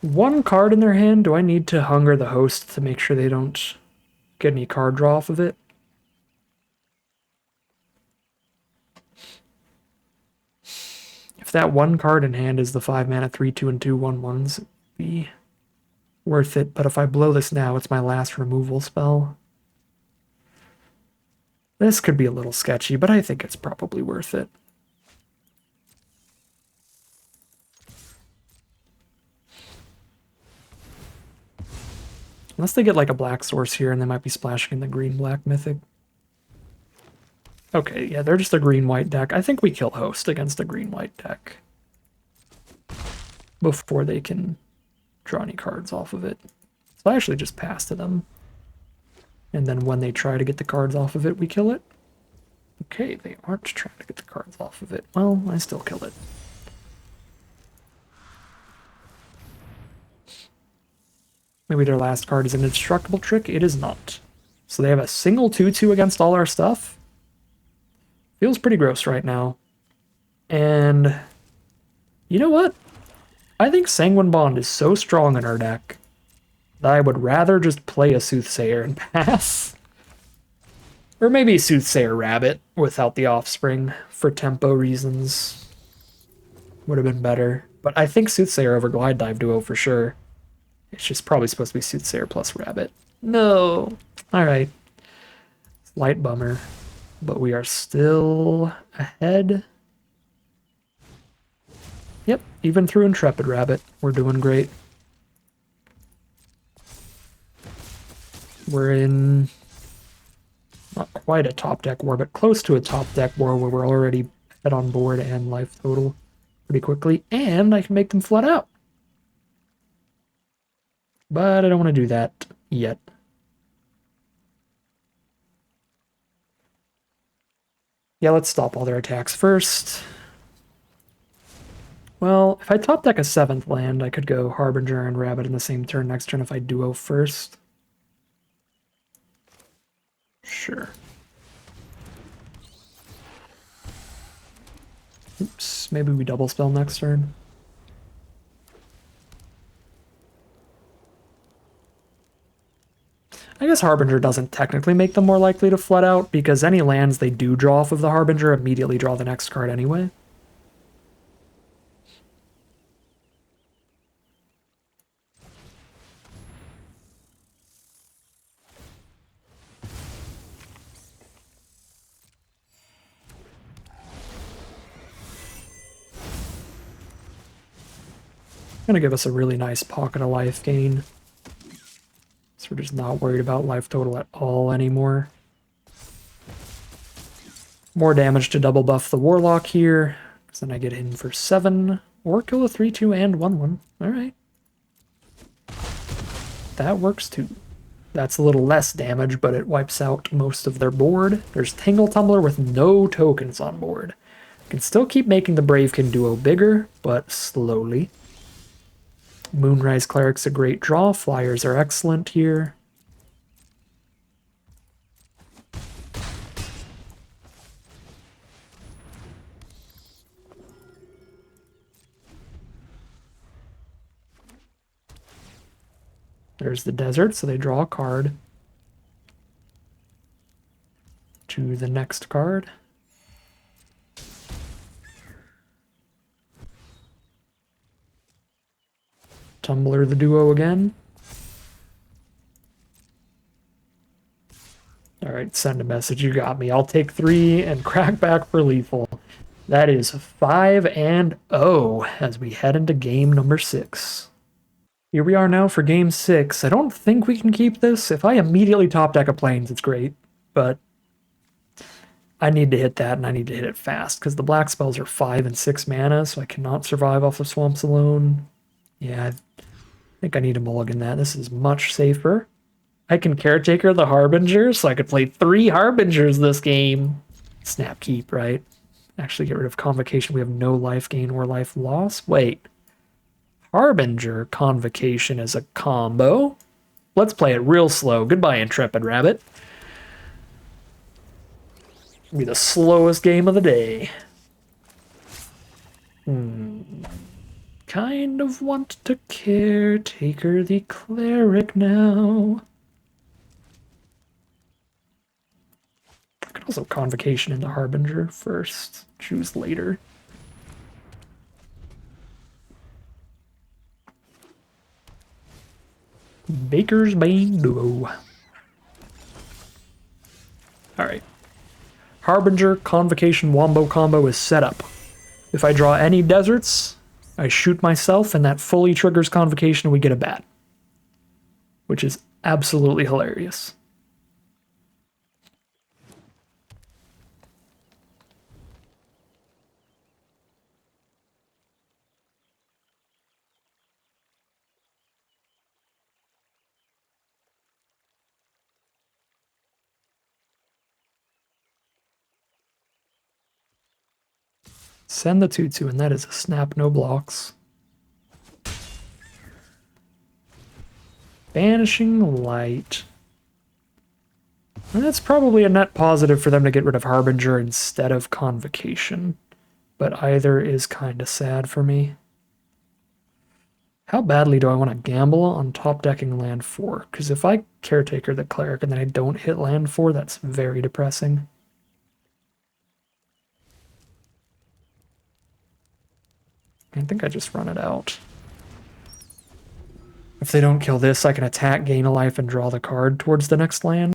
1 card in their hand. Do I need to Hunger the Host to make sure they don't get any card draw off of it? If that 1 card in hand is the 5 mana 3/2 and 2 1/1s, it'd be worth it. But if I blow this now, it's my last removal spell. This could be a little sketchy, but I think it's probably worth it. Unless they get like a black source here and they might be splashing in the green-black mythic. Okay, yeah, they're just a green-white deck. I think we kill Host against a green-white deck before they can draw any cards off of it. So I actually just pass to them. And then when they try to get the cards off of it, we kill it. Okay, they aren't trying to get the cards off of it. Well, I still kill it. Maybe their last card is an indestructible trick. It is not. So they have a single 2/2 against all our stuff. Feels pretty gross right now. And you know what? I think Sanguine Bond is so strong in our deck that I would rather just play a Soothsayer and pass. Or maybe Soothsayer Rabbit without the offspring for tempo reasons. Would have been better. But I think Soothsayer over Glide Dive Duo for sure. It's just probably supposed to be Soothsayer plus Rabbit. No. Alright. Slight bummer. But we are still ahead. Yep, even through Intrepid Rabbit, we're doing great. We're in not quite a top deck war, but close to a top deck war where we're already head on board and life total pretty quickly, and I can make them flood out. But I don't want to do that yet. Yeah, let's stop all their attacks first. Well, if I top deck a 7th land, I could go Harbinger and Rabbit in the same turn next turn if I duo first. Sure. Oops, maybe we double spell next turn. I guess Harbinger doesn't technically make them more likely to flood out, because any lands they do draw off of the Harbinger immediately draw the next card anyway. Gonna give us a really nice pocket of life gain. So we're just not worried about life total at all anymore. More damage to double buff the Warlock here, because then I get in for 7, or kill a 3-2 and 1-1. Alright. That works too. That's a little less damage, but it wipes out most of their board. There's Tingle Tumbler with no tokens on board. Can still keep making the Bravekin duo bigger, but slowly. Moonrise Cleric's a great draw. Flyers are excellent here. There's the desert, so they draw a card. To the next card. Tumbler the duo again. Alright, send a message. You got me. I'll take 3 and crack back for lethal. That is 5-0 as we head into game number 6. Here we are now for game 6. I don't think we can keep this. If I immediately top deck a Plains, it's great. But I need to hit that, and I need to hit it fast, because the black spells are 5 and 6 mana, so I cannot survive off of Swamps alone. Yeah, I think I need to mulligan that. This is much safer. I can Caretaker the Harbinger, so I could play 3 Harbingers this game. Snap keep, right? Actually get rid of Convocation. We have no life gain or life loss. Wait. Harbinger Convocation is a combo. Let's play it real slow. Goodbye, Intrepid Rabbit. It'll be the slowest game of the day. Kind of want to Caretaker the Cleric now. I could also Convocation into Harbinger first. Choose later. Baker's Bane duo. Alright. Harbinger Convocation Wombo combo is set up. If I draw any deserts, I shoot myself, and that fully triggers Convocation, and we get a bat. Which is absolutely hilarious. Send the 2-2, and that is a snap, no blocks. Banishing Light. And that's probably a net positive for them to get rid of Harbinger instead of Convocation. But either is kind of sad for me. How badly do I want to gamble on top decking land 4? Because if I Caretaker the Cleric and then I don't hit land 4, that's very depressing. I think I just run it out. If they don't kill this, I can attack, gain a life, and draw the card towards the next land,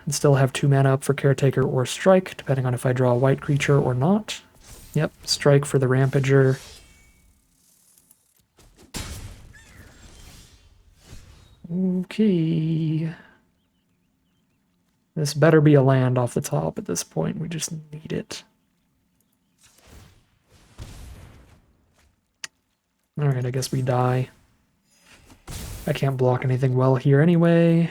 and still have 2 mana up for Caretaker or Strike, depending on if I draw a white creature or not. Yep, Strike for the Rampager. Okay. This better be a land off the top at this point. We just need it. Alright, I guess we die. I can't block anything well here anyway.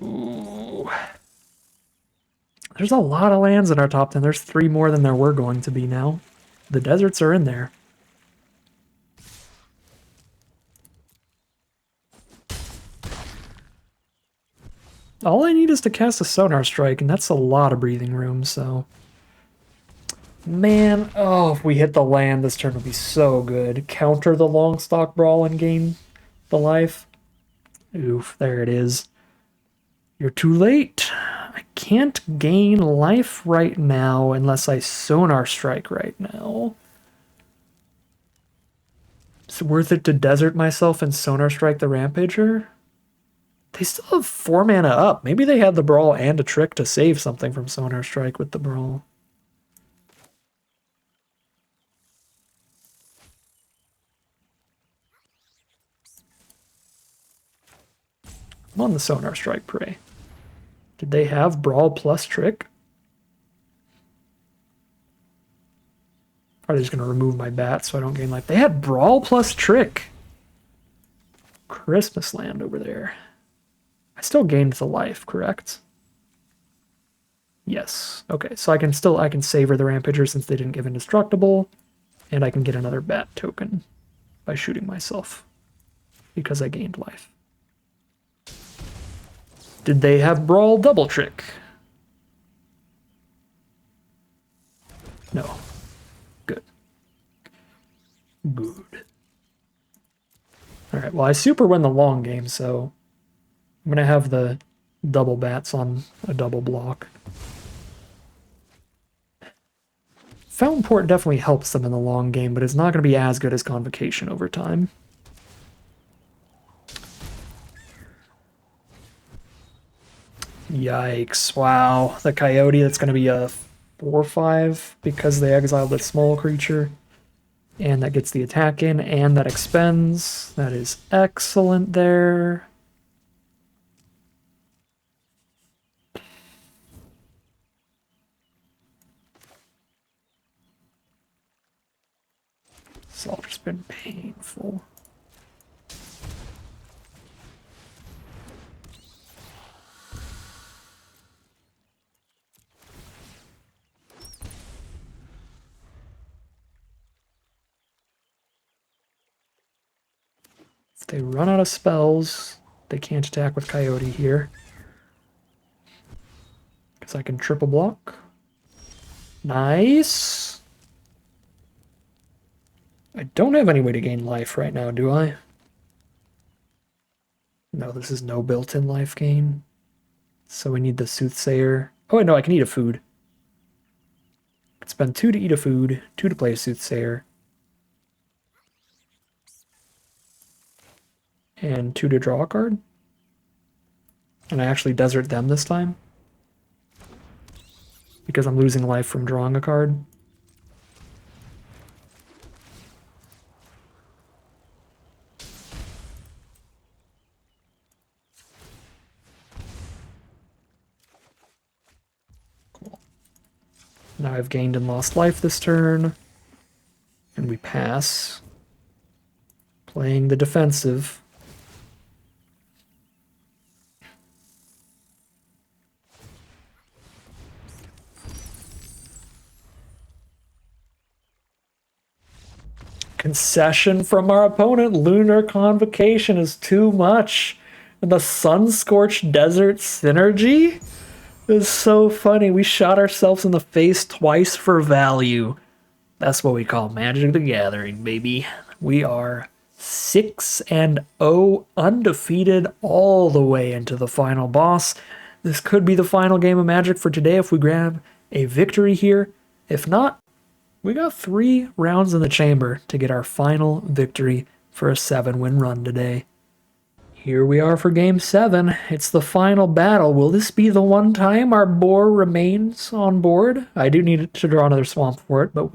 Ooh. There's a lot of lands in our top 10. There's 3 more than there were going to be now. The deserts are in there. All I need is to cast a Sonar Strike, and that's a lot of breathing room, so... Man, oh, if we hit the land, this turn would be so good. Counter the Longstock Brawl and gain the life. Oof, there it is. You're too late. I can't gain life right now unless I Sonar Strike right now. Is it worth it to desert myself and Sonar Strike the Rampager? They still have 4 mana up. Maybe they had the Brawl and a trick to save something from Sonar Strike with the Brawl. I'm on the Sonar Strike prey. Did they have Brawl plus Trick? Probably just going to remove my bat so I don't gain life. They had Brawl plus Trick. Christmas land over there. I still gained the life, correct? Yes. Okay, so I can savor the Rampager since they didn't give Indestructible, and I can get another bat token by shooting myself because I gained life. Did they have Brawl double trick? No. Good. Good. Alright, well I super win the long game, so I'm gonna have the double bats on a double block. Fountain Port definitely helps them in the long game, but it's not going to be as good as Convocation over time. Yikes. Wow. The Coyote, that's going to be a 4/5 because they exiled a small creature. And that gets the attack in, and that expends. That is excellent there. It's all just been painful. If they run out of spells, they can't attack with Coyote here. Because I can triple block. Nice. I don't have any way to gain life right now, do I? No, this is no built-in life gain. So we need the Soothsayer. Oh, wait, no, I can eat a food. I can spend 2 to eat a food, 2 to play a Soothsayer. And 2 to draw a card. And I actually desert them this time. Because I'm losing life from drawing a card. Cool. Now I've gained and lost life this turn. And we pass. Playing the defensive. Concession from our opponent. Lunar Convocation is too much. And the Sun-Scorched Desert synergy is so funny. We shot ourselves in the face twice for value. That's what we call Magic the Gathering, baby. We are 6-0, undefeated all the way into the final boss. This could be the final game of Magic for today if we grab a victory here. If not, we got 3 rounds in the chamber to get our final victory for a 7-win run today. Here we are for Game 7. It's the final battle. Will this be the one time our boar remains on board? I do need to draw another swamp for it, but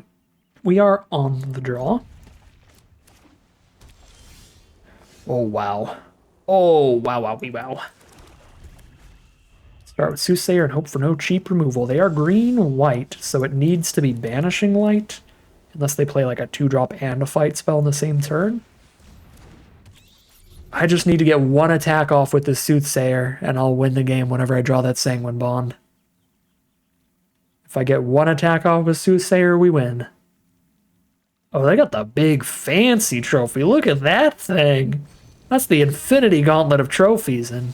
we are on the draw. Oh, wow. Oh, wow, wow, wow. Start with Soothsayer and hope for no cheap removal. They are green-white, so it needs to be Banishing Light, unless they play like a 2-drop and a fight spell in the same turn. I just need to get 1 attack off with this Soothsayer, and I'll win the game whenever I draw that Sanguine Bond. If I get 1 attack off with Soothsayer, we win. Oh, they got the big fancy trophy. Look at that thing. That's the Infinity Gauntlet of trophies, and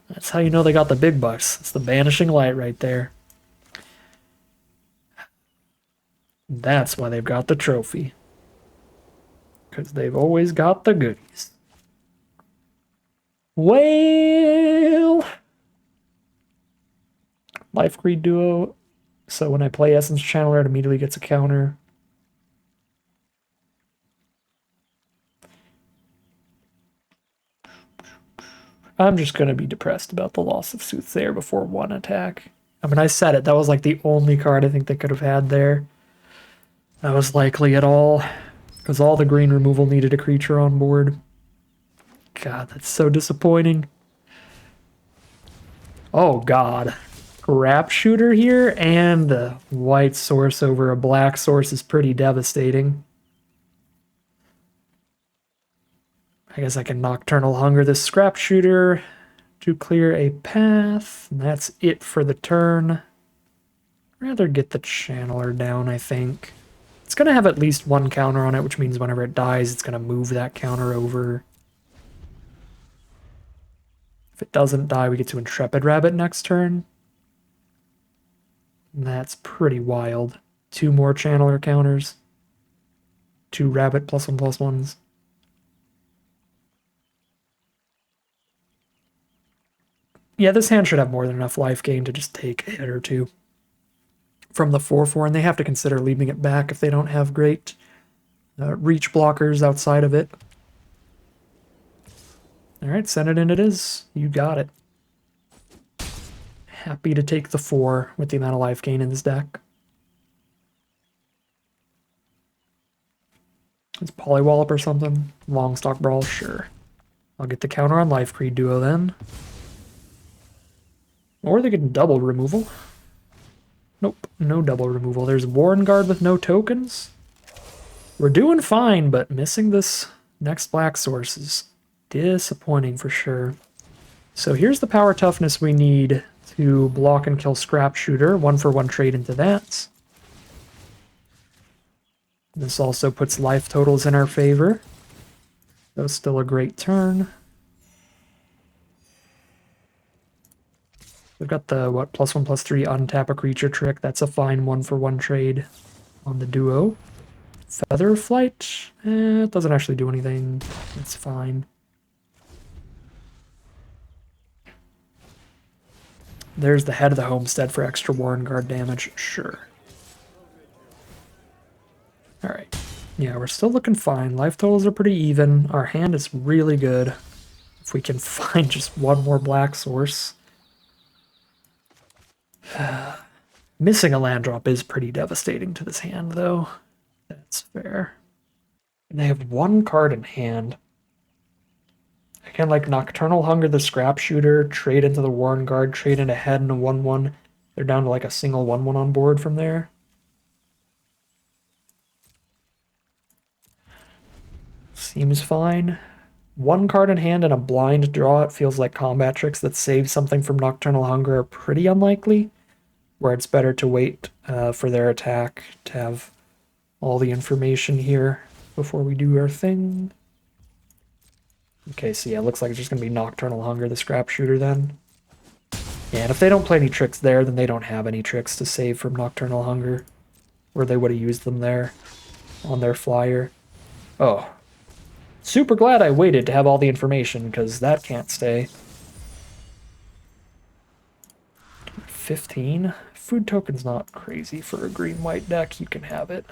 that's how you know they got the big bucks. It's the Banishing Light right there. That's why they've got the trophy. Because they've always got the goodies. Well, Life Greed Duo. So when I play Essence Channeler, it immediately gets a counter. I'm just going to be depressed about the loss of Soothsayer before one attack. I mean, I said it. That was like the only card I think they could have had there. That was likely at all. Because all the green removal needed a creature on board. God, that's so disappointing. Oh, God. Crap shooter here and a white source over a black source is pretty devastating. I guess I can Nocturnal Hunger this scrap shooter to clear a path. And that's it for the turn. I'd rather get the Channeler down, I think. It's going to have at least one counter on it, which means whenever it dies, it's going to move that counter over. If it doesn't die, we get to Intrepid Rabbit next turn. And that's pretty wild. 2 more Channeler counters. 2 Rabbit +1/+1s. Yeah, this hand should have more than enough life gain to just take a hit or two from the 4/4, and they have to consider leaving it back if they don't have great reach blockers outside of it. All right, send it in it is. You got it. Happy to take the 4 with the amount of life gain in this deck. It's Polywallop or something. Longstock Brawl, sure. I'll get the counter on Life Creed Duo then. Or they can double removal. Nope, no double removal. There's Warren Guard with no tokens. We're doing fine, but missing this next black source is disappointing for sure. So here's the power toughness we need to block and kill Scrap Shooter. 1-for-1 trade into that. This also puts life totals in our favor. That was still a great turn. We've got the, what, +1/+3 untap a creature trick. That's a fine 1-for-1 trade on the duo. Feather Flight? It doesn't actually do anything. It's fine. There's the Head of the Homestead for extra Warren Guard damage. Sure. Alright. Yeah, we're still looking fine. Life totals are pretty even. Our hand is really good. If we can find just one more black source. Missing a land drop is pretty devastating to this hand, though. That's fair. And they have 1 card in hand. I can, like, Nocturnal Hunger the Scrap Shooter, trade into the Warren Guard, trade into Head and a 1/1. They're down to, like, a single 1/1 on board from there. Seems fine. 1 card in hand and a blind draw. It feels like combat tricks that save something from Nocturnal Hunger are pretty unlikely, where it's better to wait for their attack to have all the information here before we do our thing. Okay, so yeah, it looks like it's just going to be Nocturnal Hunger, the Scrap Shooter then. Yeah, and if they don't play any tricks there, then they don't have any tricks to save from Nocturnal Hunger, or they would have used them there on their flyer. Oh. Super glad I waited to have all the information, because that can't stay. 15? Food token's not crazy for a green-white deck. You can have it.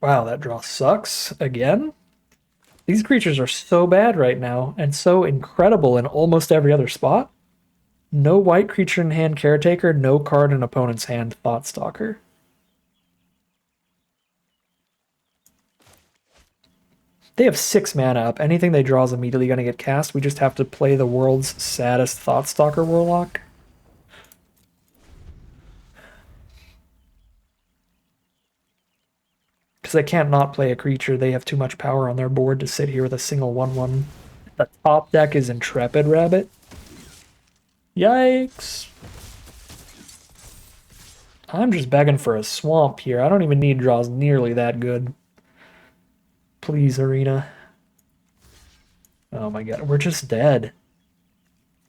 Wow, that draw sucks. Again? These creatures are so bad right now, and so incredible in almost every other spot. No white creature in hand Caretaker, no card in opponent's hand Thoughtstalker. They have 6 mana up. Anything they draw is immediately going to get cast. We just have to play the world's saddest Thoughtstalker Warlock. Because they can't not play a creature. They have too much power on their board to sit here with a single 1/1. The top deck is Intrepid Rabbit. Yikes. I'm just begging for a swamp here. I don't even need draws nearly that good. Please, Arena. Oh my god, we're just dead.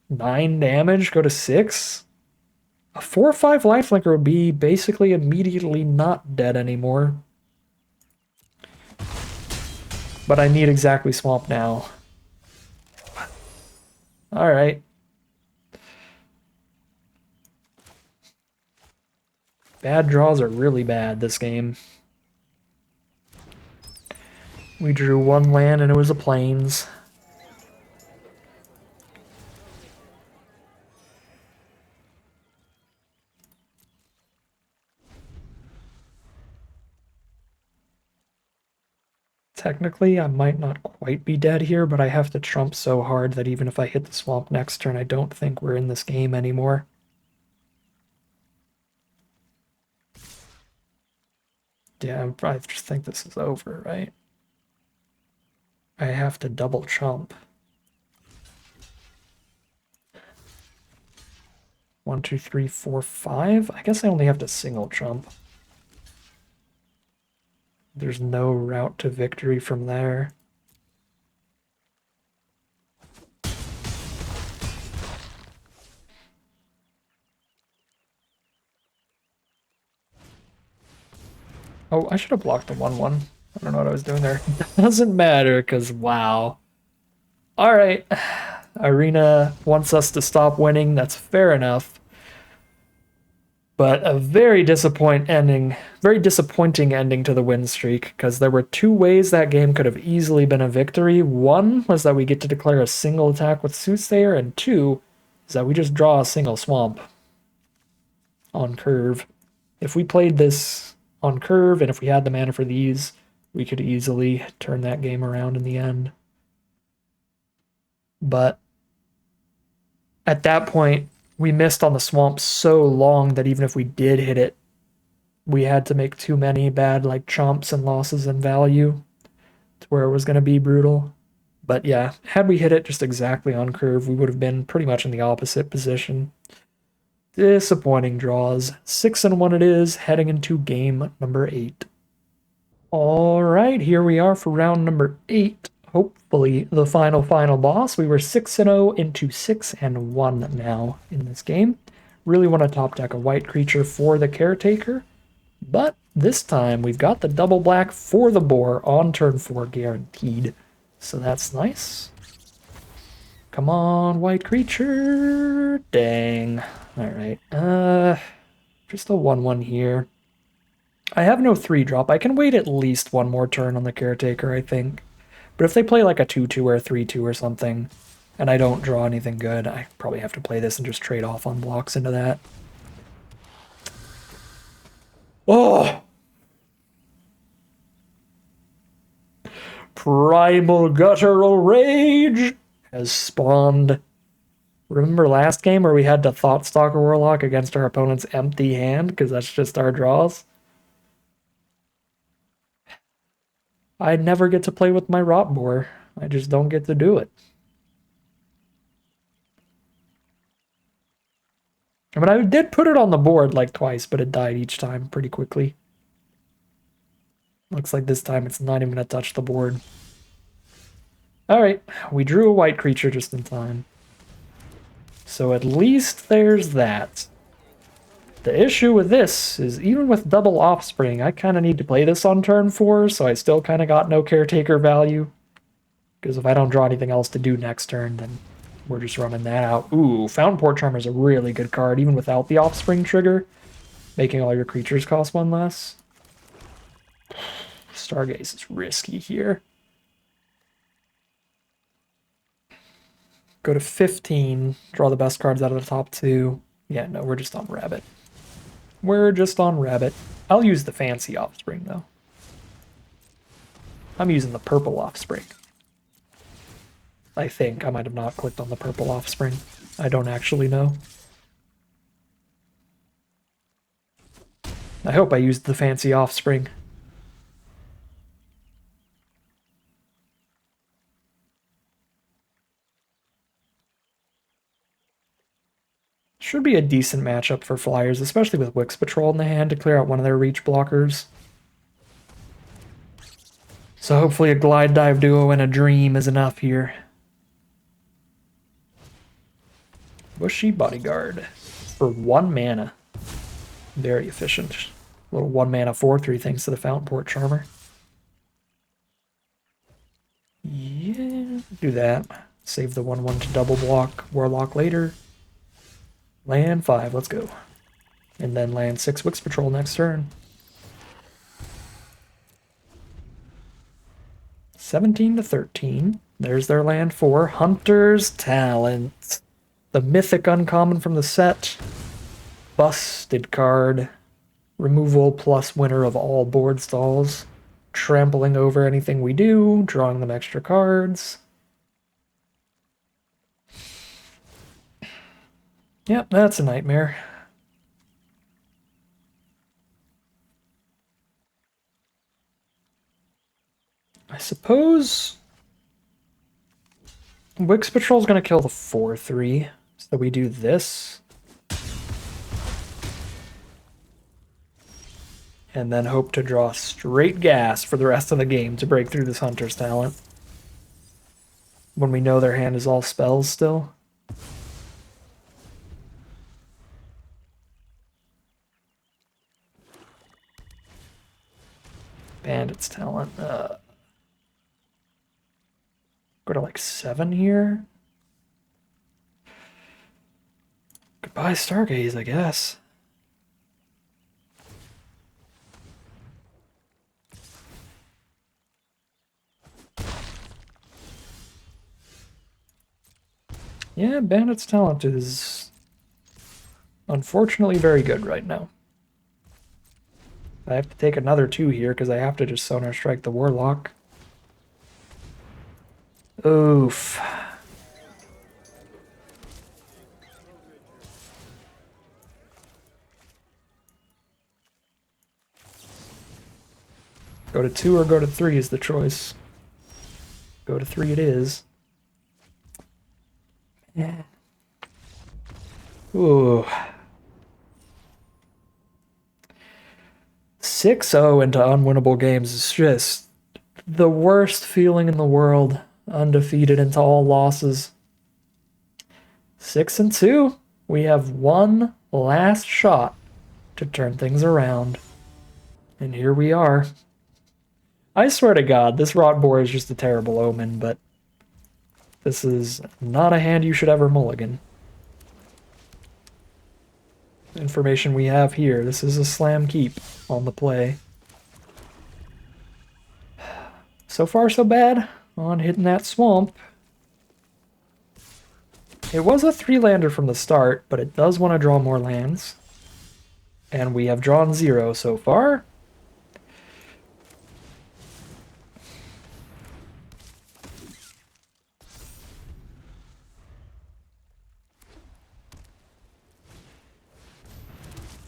9 damage, go to 6? A 4/5 lifelinker would be basically immediately not dead anymore. But I need exactly swamp now. Alright. Bad draws are really bad this game. We drew one land and it was a plains. Technically, I might not quite be dead here, but I have to trump so hard that even if I hit the swamp next turn, I don't think we're in this game anymore. Yeah, I just think this is over, right? I have to double chump. 1, 2, 3, 4, 5. I guess I only have to single chump. There's no route to victory from there. Oh, I should have blocked the 1/1. I don't know what I was doing there. Doesn't matter, because wow. Alright. Arena wants us to stop winning. That's fair enough. But a very disappointing ending to the win streak, because there were two ways that game could have easily been a victory. One was that we get to declare a single attack with Soothsayer, and two is that we just draw a single swamp on curve. If we played this on curve, and if we had the mana for these, we could easily turn that game around in the end. But at that point, we missed on the swamp so long that even if we did hit it, we had to make too many bad like chomps and losses in value to where it was going to be brutal. But yeah, had we hit it just exactly on curve, we would have been pretty much in the opposite position. Disappointing draws. 6-1 it is, heading into game number 8. All right, here we are for round number 8. Hopefully the final boss. We were 6-0 into 6-1 now in this game. Really want to top deck a white creature for the caretaker, but this time we've got the double black for the boar on turn 4 guaranteed. So that's nice. Come on, white creature. Dang. Alright. Just a 1/1 here. I have no 3-drop. I can wait at least one more turn on the caretaker, I think. But if they play like a 2/2 or a 3/2 or something, and I don't draw anything good, I probably have to play this and just trade off on blocks into that. Oh! Primal Guttural Rage has spawned. Remember last game where we had to Thoughtstalker Warlock against our opponent's empty hand, because that's just our draws? I never get to play with my Rot Boar. I just don't get to do it. I mean, I did put it on the board like twice, but it died each time pretty quickly. Looks like this time it's not even going to touch the board. Alright, we drew a white creature just in time. So at least there's that. The issue with this is even with double offspring, I kind of need to play this on turn 4, so I still kind of got no caretaker value. Because if I don't draw anything else to do next turn, then we're just running that out. Ooh, Fountain Port Charmer is a really good card, even without the offspring trigger, making all your creatures cost 1 less. Stargaze is risky here. Go to 15, draw the best cards out of the top 2. Yeah, no, we're just on Rabbit. We're just on Rabbit. I'll use the fancy offspring, though. I'm using the purple offspring. I think I might have not clicked on the purple offspring. I don't actually know. I hope I used the fancy offspring. Should be a decent matchup for Flyers, especially with Wix Patrol in the hand to clear out one of their reach blockers. So hopefully a Glide Dive Duo and a Dream is enough here. Bushy Bodyguard for 1 mana. Very efficient. Little 1 mana 4/3 thanks to the Fountain Port Charmer. Yeah, do that. Save the 1/1 to double block Warlock later. Land 5, let's go. And then land 6 Wix Patrol next turn. 17 to 13. There's their land 4. Hunter's Talent. The mythic uncommon from the set. Busted card. Removal plus winner of all board stalls. Trampling over anything we do. Drawing them extra cards. Yep, that's a nightmare. I suppose Wix Patrol's going to kill the 4/3, so we do this. And then hope to draw straight gas for the rest of the game to break through this Hunter's Talent. When we know their hand is all spells still. Bandit's Talent. Go to like 7 here. Goodbye, Stargaze, I guess. Yeah, Bandit's Talent is unfortunately very good right now. I have to take another 2 here because I have to just Sonar Strike the Warlock. Oof. Go to 2 or go to 3 is the choice. Go to 3 it is. Yeah. Ooh. 6-0 into unwinnable games is just the worst feeling in the world. Undefeated into all losses. 6-2. We have one last shot to turn things around. And here we are. I swear to God, this Rot Boar is just a terrible omen, but this is not a hand you should ever mulligan. Information we have here. This is a slam keep on the play. So far, so bad on hitting that swamp. It was a 3-lander from the start, but it does want to draw more lands. And we have drawn 0 so far.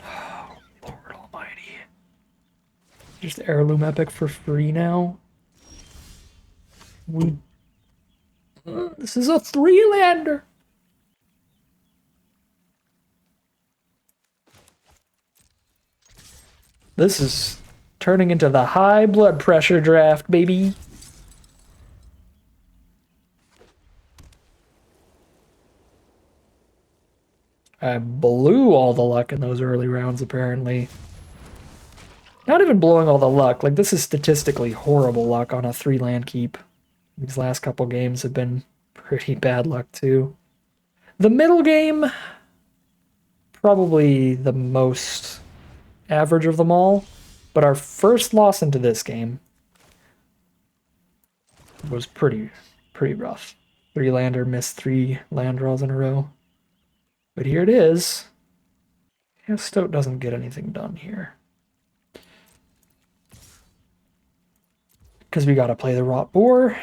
Oh, Lord Almighty. Just Heirloom Epic for free now. This is a 3-lander. This is turning into the high blood pressure draft, baby. I blew all the luck in those early rounds, apparently. Not even blowing all the luck. Like, this is statistically horrible luck on a 3-land keep. These last couple games have been pretty bad luck, too. The middle game, probably the most average of them all. But our first loss into this game was pretty rough. 3-lander, missed 3 land draws in a row. But here it is. Yeah, Stoat doesn't get anything done here. Because we gotta play the Rot Boar.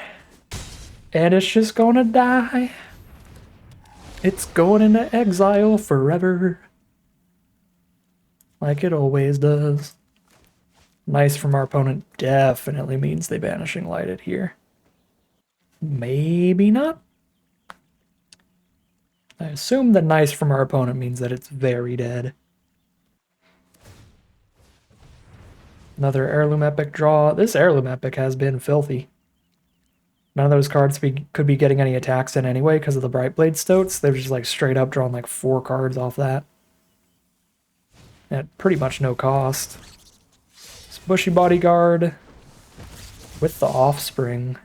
And it's just gonna die. It's going into exile forever. Like it always does. Nice from our opponent definitely means they Banishing Light it here. Maybe not. I assume the nice from our opponent means that it's very dead. Another Heirloom Epic draw. This Heirloom Epic has been filthy. None of those cards could be getting any attacks in anyway because of the Brightblade Stoats. They're just like straight up drawing like 4 cards off that. At pretty much no cost. It's Bushy Bodyguard with the Offspring.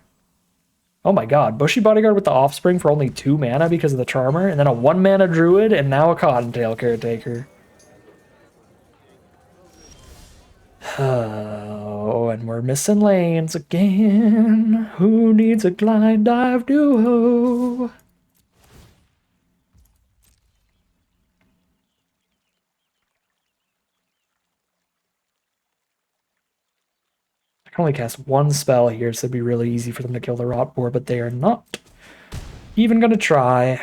Oh my god, Bushy Bodyguard with the Offspring for only 2 mana because of the Charmer, and then a 1-mana Druid, and now a Cottontail Caretaker. Oh, and we're missing lanes again. Who needs a glide dive duo? I can only cast one spell here, so it'd be really easy for them to kill the rot boar, but they are not even gonna try.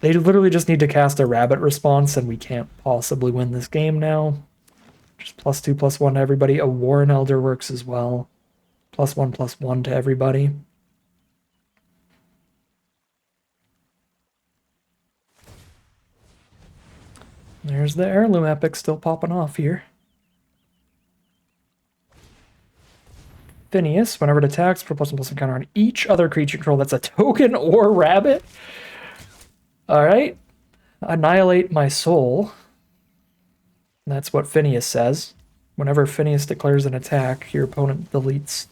They literally just need to cast a rabbit response, and we can't possibly win this game now. Just +2/+1 to everybody. A Warren Elder works as well. +1/+1 to everybody. There's the heirloom epic still popping off here. Phineas, whenever it attacks, put +1/+1 counter on each other creature control that's a token or rabbit. Alright. Annihilate my soul. That's what Phineas says. Whenever Phineas declares an attack, your opponent deletes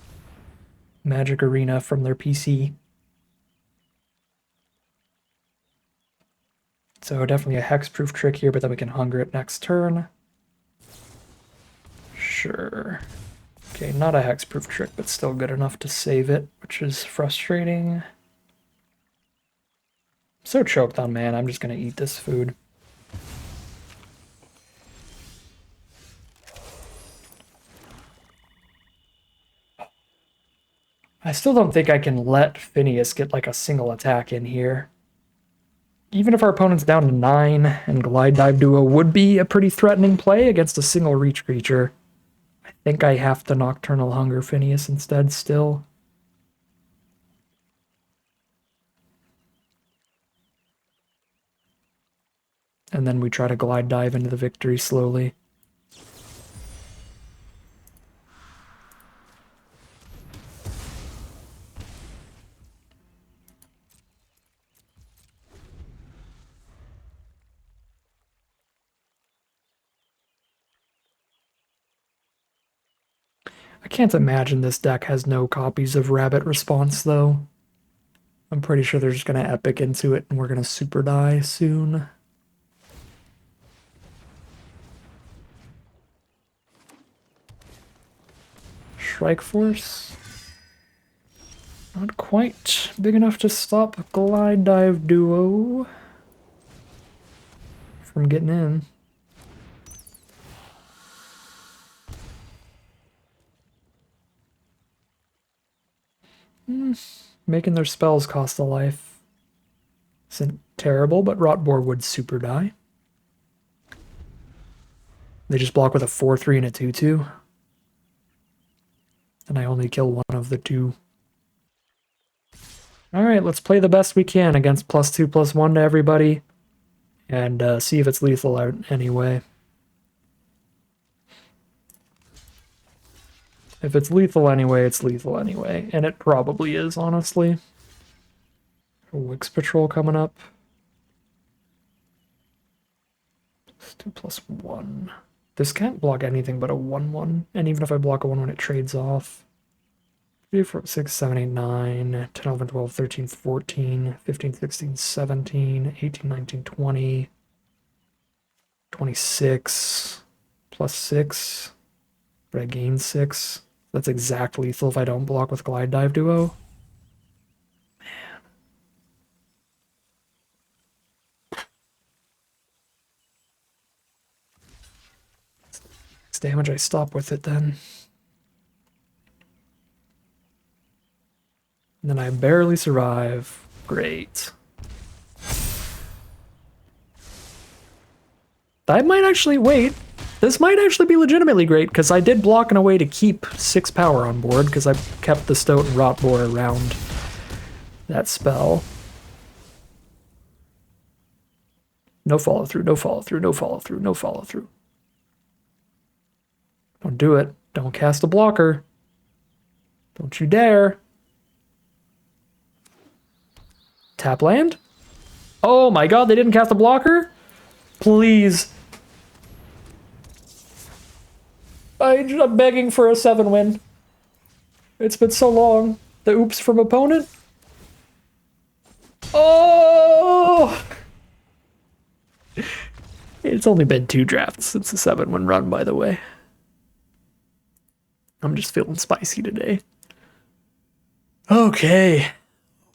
Magic Arena from their PC. So definitely a hexproof trick here, but then we can hunger it next turn. Sure. Okay, not a hexproof trick, but still good enough to save it, which is frustrating. I'm so choked on mana, I'm just gonna eat this food. I still don't think I can let Phineas get like a single attack in here. Even if our opponent's down to 9, and Glide Dive Duo would be a pretty threatening play against a single reach creature, I think I have to Nocturnal Hunger Phineas instead still. And then we try to Glide Dive into the victory slowly. I can't imagine this deck has no copies of Rabbit Response, though. I'm pretty sure they're just going to epic into it and we're going to super die soon. Strike Force. Not quite big enough to stop Glide Dive Duo from getting in. Making their spells cost a life isn't terrible, but Rotboar would super die. They just block with a 4/3 and a 2/2. And I only kill one of the two. Alright, let's play the best we can against +2/+1 to everybody. And see if it's lethal out anyway. If it's lethal anyway, it's lethal anyway. And it probably is, honestly. Wix Patrol coming up. +2/+1. This can't block anything but a 1/1. And even if I block a 1/1, it trades off. 3, 4, 6, 7, 8, 9, 10, 11, 12, 13, 14, 15, 16, 17, 18, 19, 20, 26, +6. But I gain 6. That's exact lethal if I don't block with Glide Dive Duo. Man. It's damage, I stop with it then. And then I barely survive. Great. I might actually wait. This might actually be legitimately great, because I did block in a way to keep 6 power on board, because I kept the Stoat and Rotboar around that spell. No follow through, no follow through, no follow through, no follow through. Don't do it. Don't cast a blocker. Don't you dare. Tap land? Oh my god, they didn't cast a blocker? Please. I'm begging for a 7 win. It's been so long. The oops from opponent? Oh! It's only been 2 drafts since the 7 win run, by the way. I'm just feeling spicy today. Okay.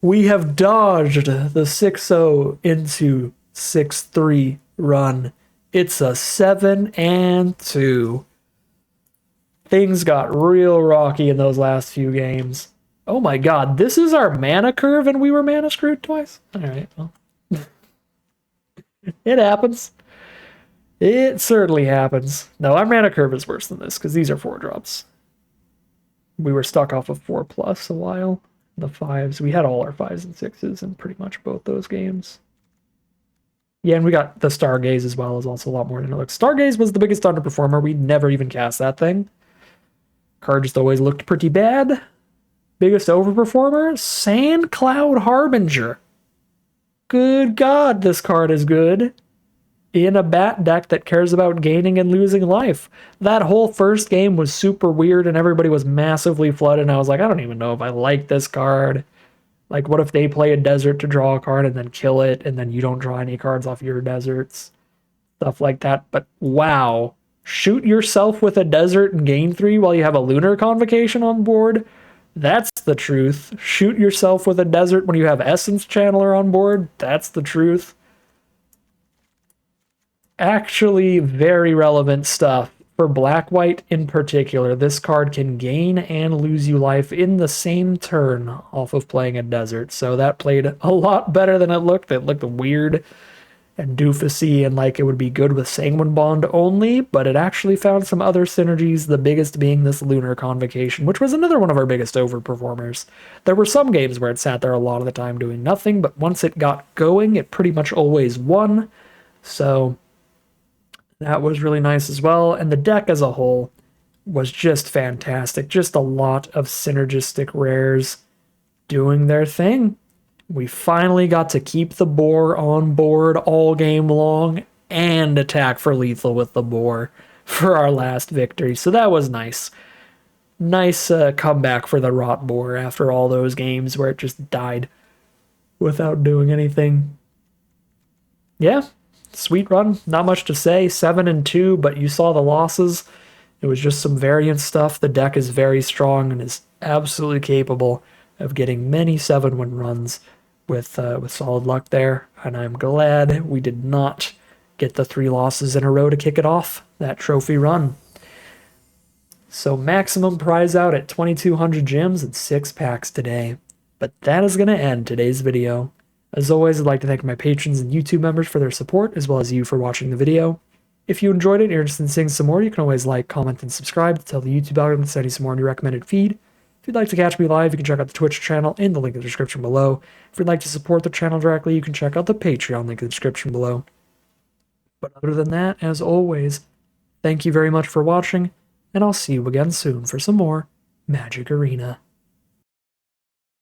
We have dodged the 6-0 into 6-3 run. It's a 7-2. Things got real rocky in those last few games. Oh my god, this is our mana curve and we were mana screwed twice? Alright, well. It happens. It certainly happens. No, our mana curve is worse than this because these are 4-drops. We were stuck off of 4+ a while. The 5s. We had all our 5s and 6s in pretty much both those games. Yeah, and we got the Stargaze as well, is also a lot more than it looks. Stargaze was the biggest underperformer. We never even cast that thing. Card just always looked pretty bad. Biggest overperformer? Sand Cloud Harbinger. Good God, this card is good. In a bat deck that cares about gaining and losing life. That whole first game was super weird and everybody was massively flooded. And I was like, I don't even know if I like this card. Like, what if they play a desert to draw a card and then kill it, and then you don't draw any cards off your deserts? Stuff like that. But wow. Shoot yourself with a desert and gain 3 while you have a lunar convocation on board? That's the truth. Shoot yourself with a desert when you have Essence Channeler on board? That's the truth. Actually, very relevant stuff. For black-white in particular, this card can gain and lose you life in the same turn off of playing a desert. So that played a lot better than it looked. It looked weird and doofusy and like it would be good with Sanguine Bond only, but it actually found some other synergies, the biggest being this Lunar Convocation, which was another one of our biggest overperformers. There were some games where it sat there a lot of the time doing nothing, but once it got going, it pretty much always won. So that was really nice as well, and the deck as a whole was just fantastic. Just a lot of synergistic rares doing their thing. We finally got to keep the boar on board all game long and attack for lethal with the boar for our last victory, so that was nice. Nice comeback for the rot boar after all those games where it just died without doing anything. Yeah. Sweet run, not much to say, 7-2, but you saw the losses. It was just some variant stuff. The deck is very strong and is absolutely capable of getting many 7-win runs with solid luck there, and I'm glad we did not get the 3 losses in a row to kick it off, that trophy run. So maximum prize out at 2,200 gems and 6 packs today. But that is going to end today's video. As always, I'd like to thank my patrons and YouTube members for their support, as well as you for watching the video. If you enjoyed it and you're interested in seeing some more, you can always like, comment, and subscribe to tell the YouTube algorithm to send you some more in your recommended feed. If you'd like to catch me live, you can check out the Twitch channel in the link in the description below. If you'd like to support the channel directly, you can check out the Patreon link in the description below. But other than that, as always, thank you very much for watching, and I'll see you again soon for some more Magic Arena.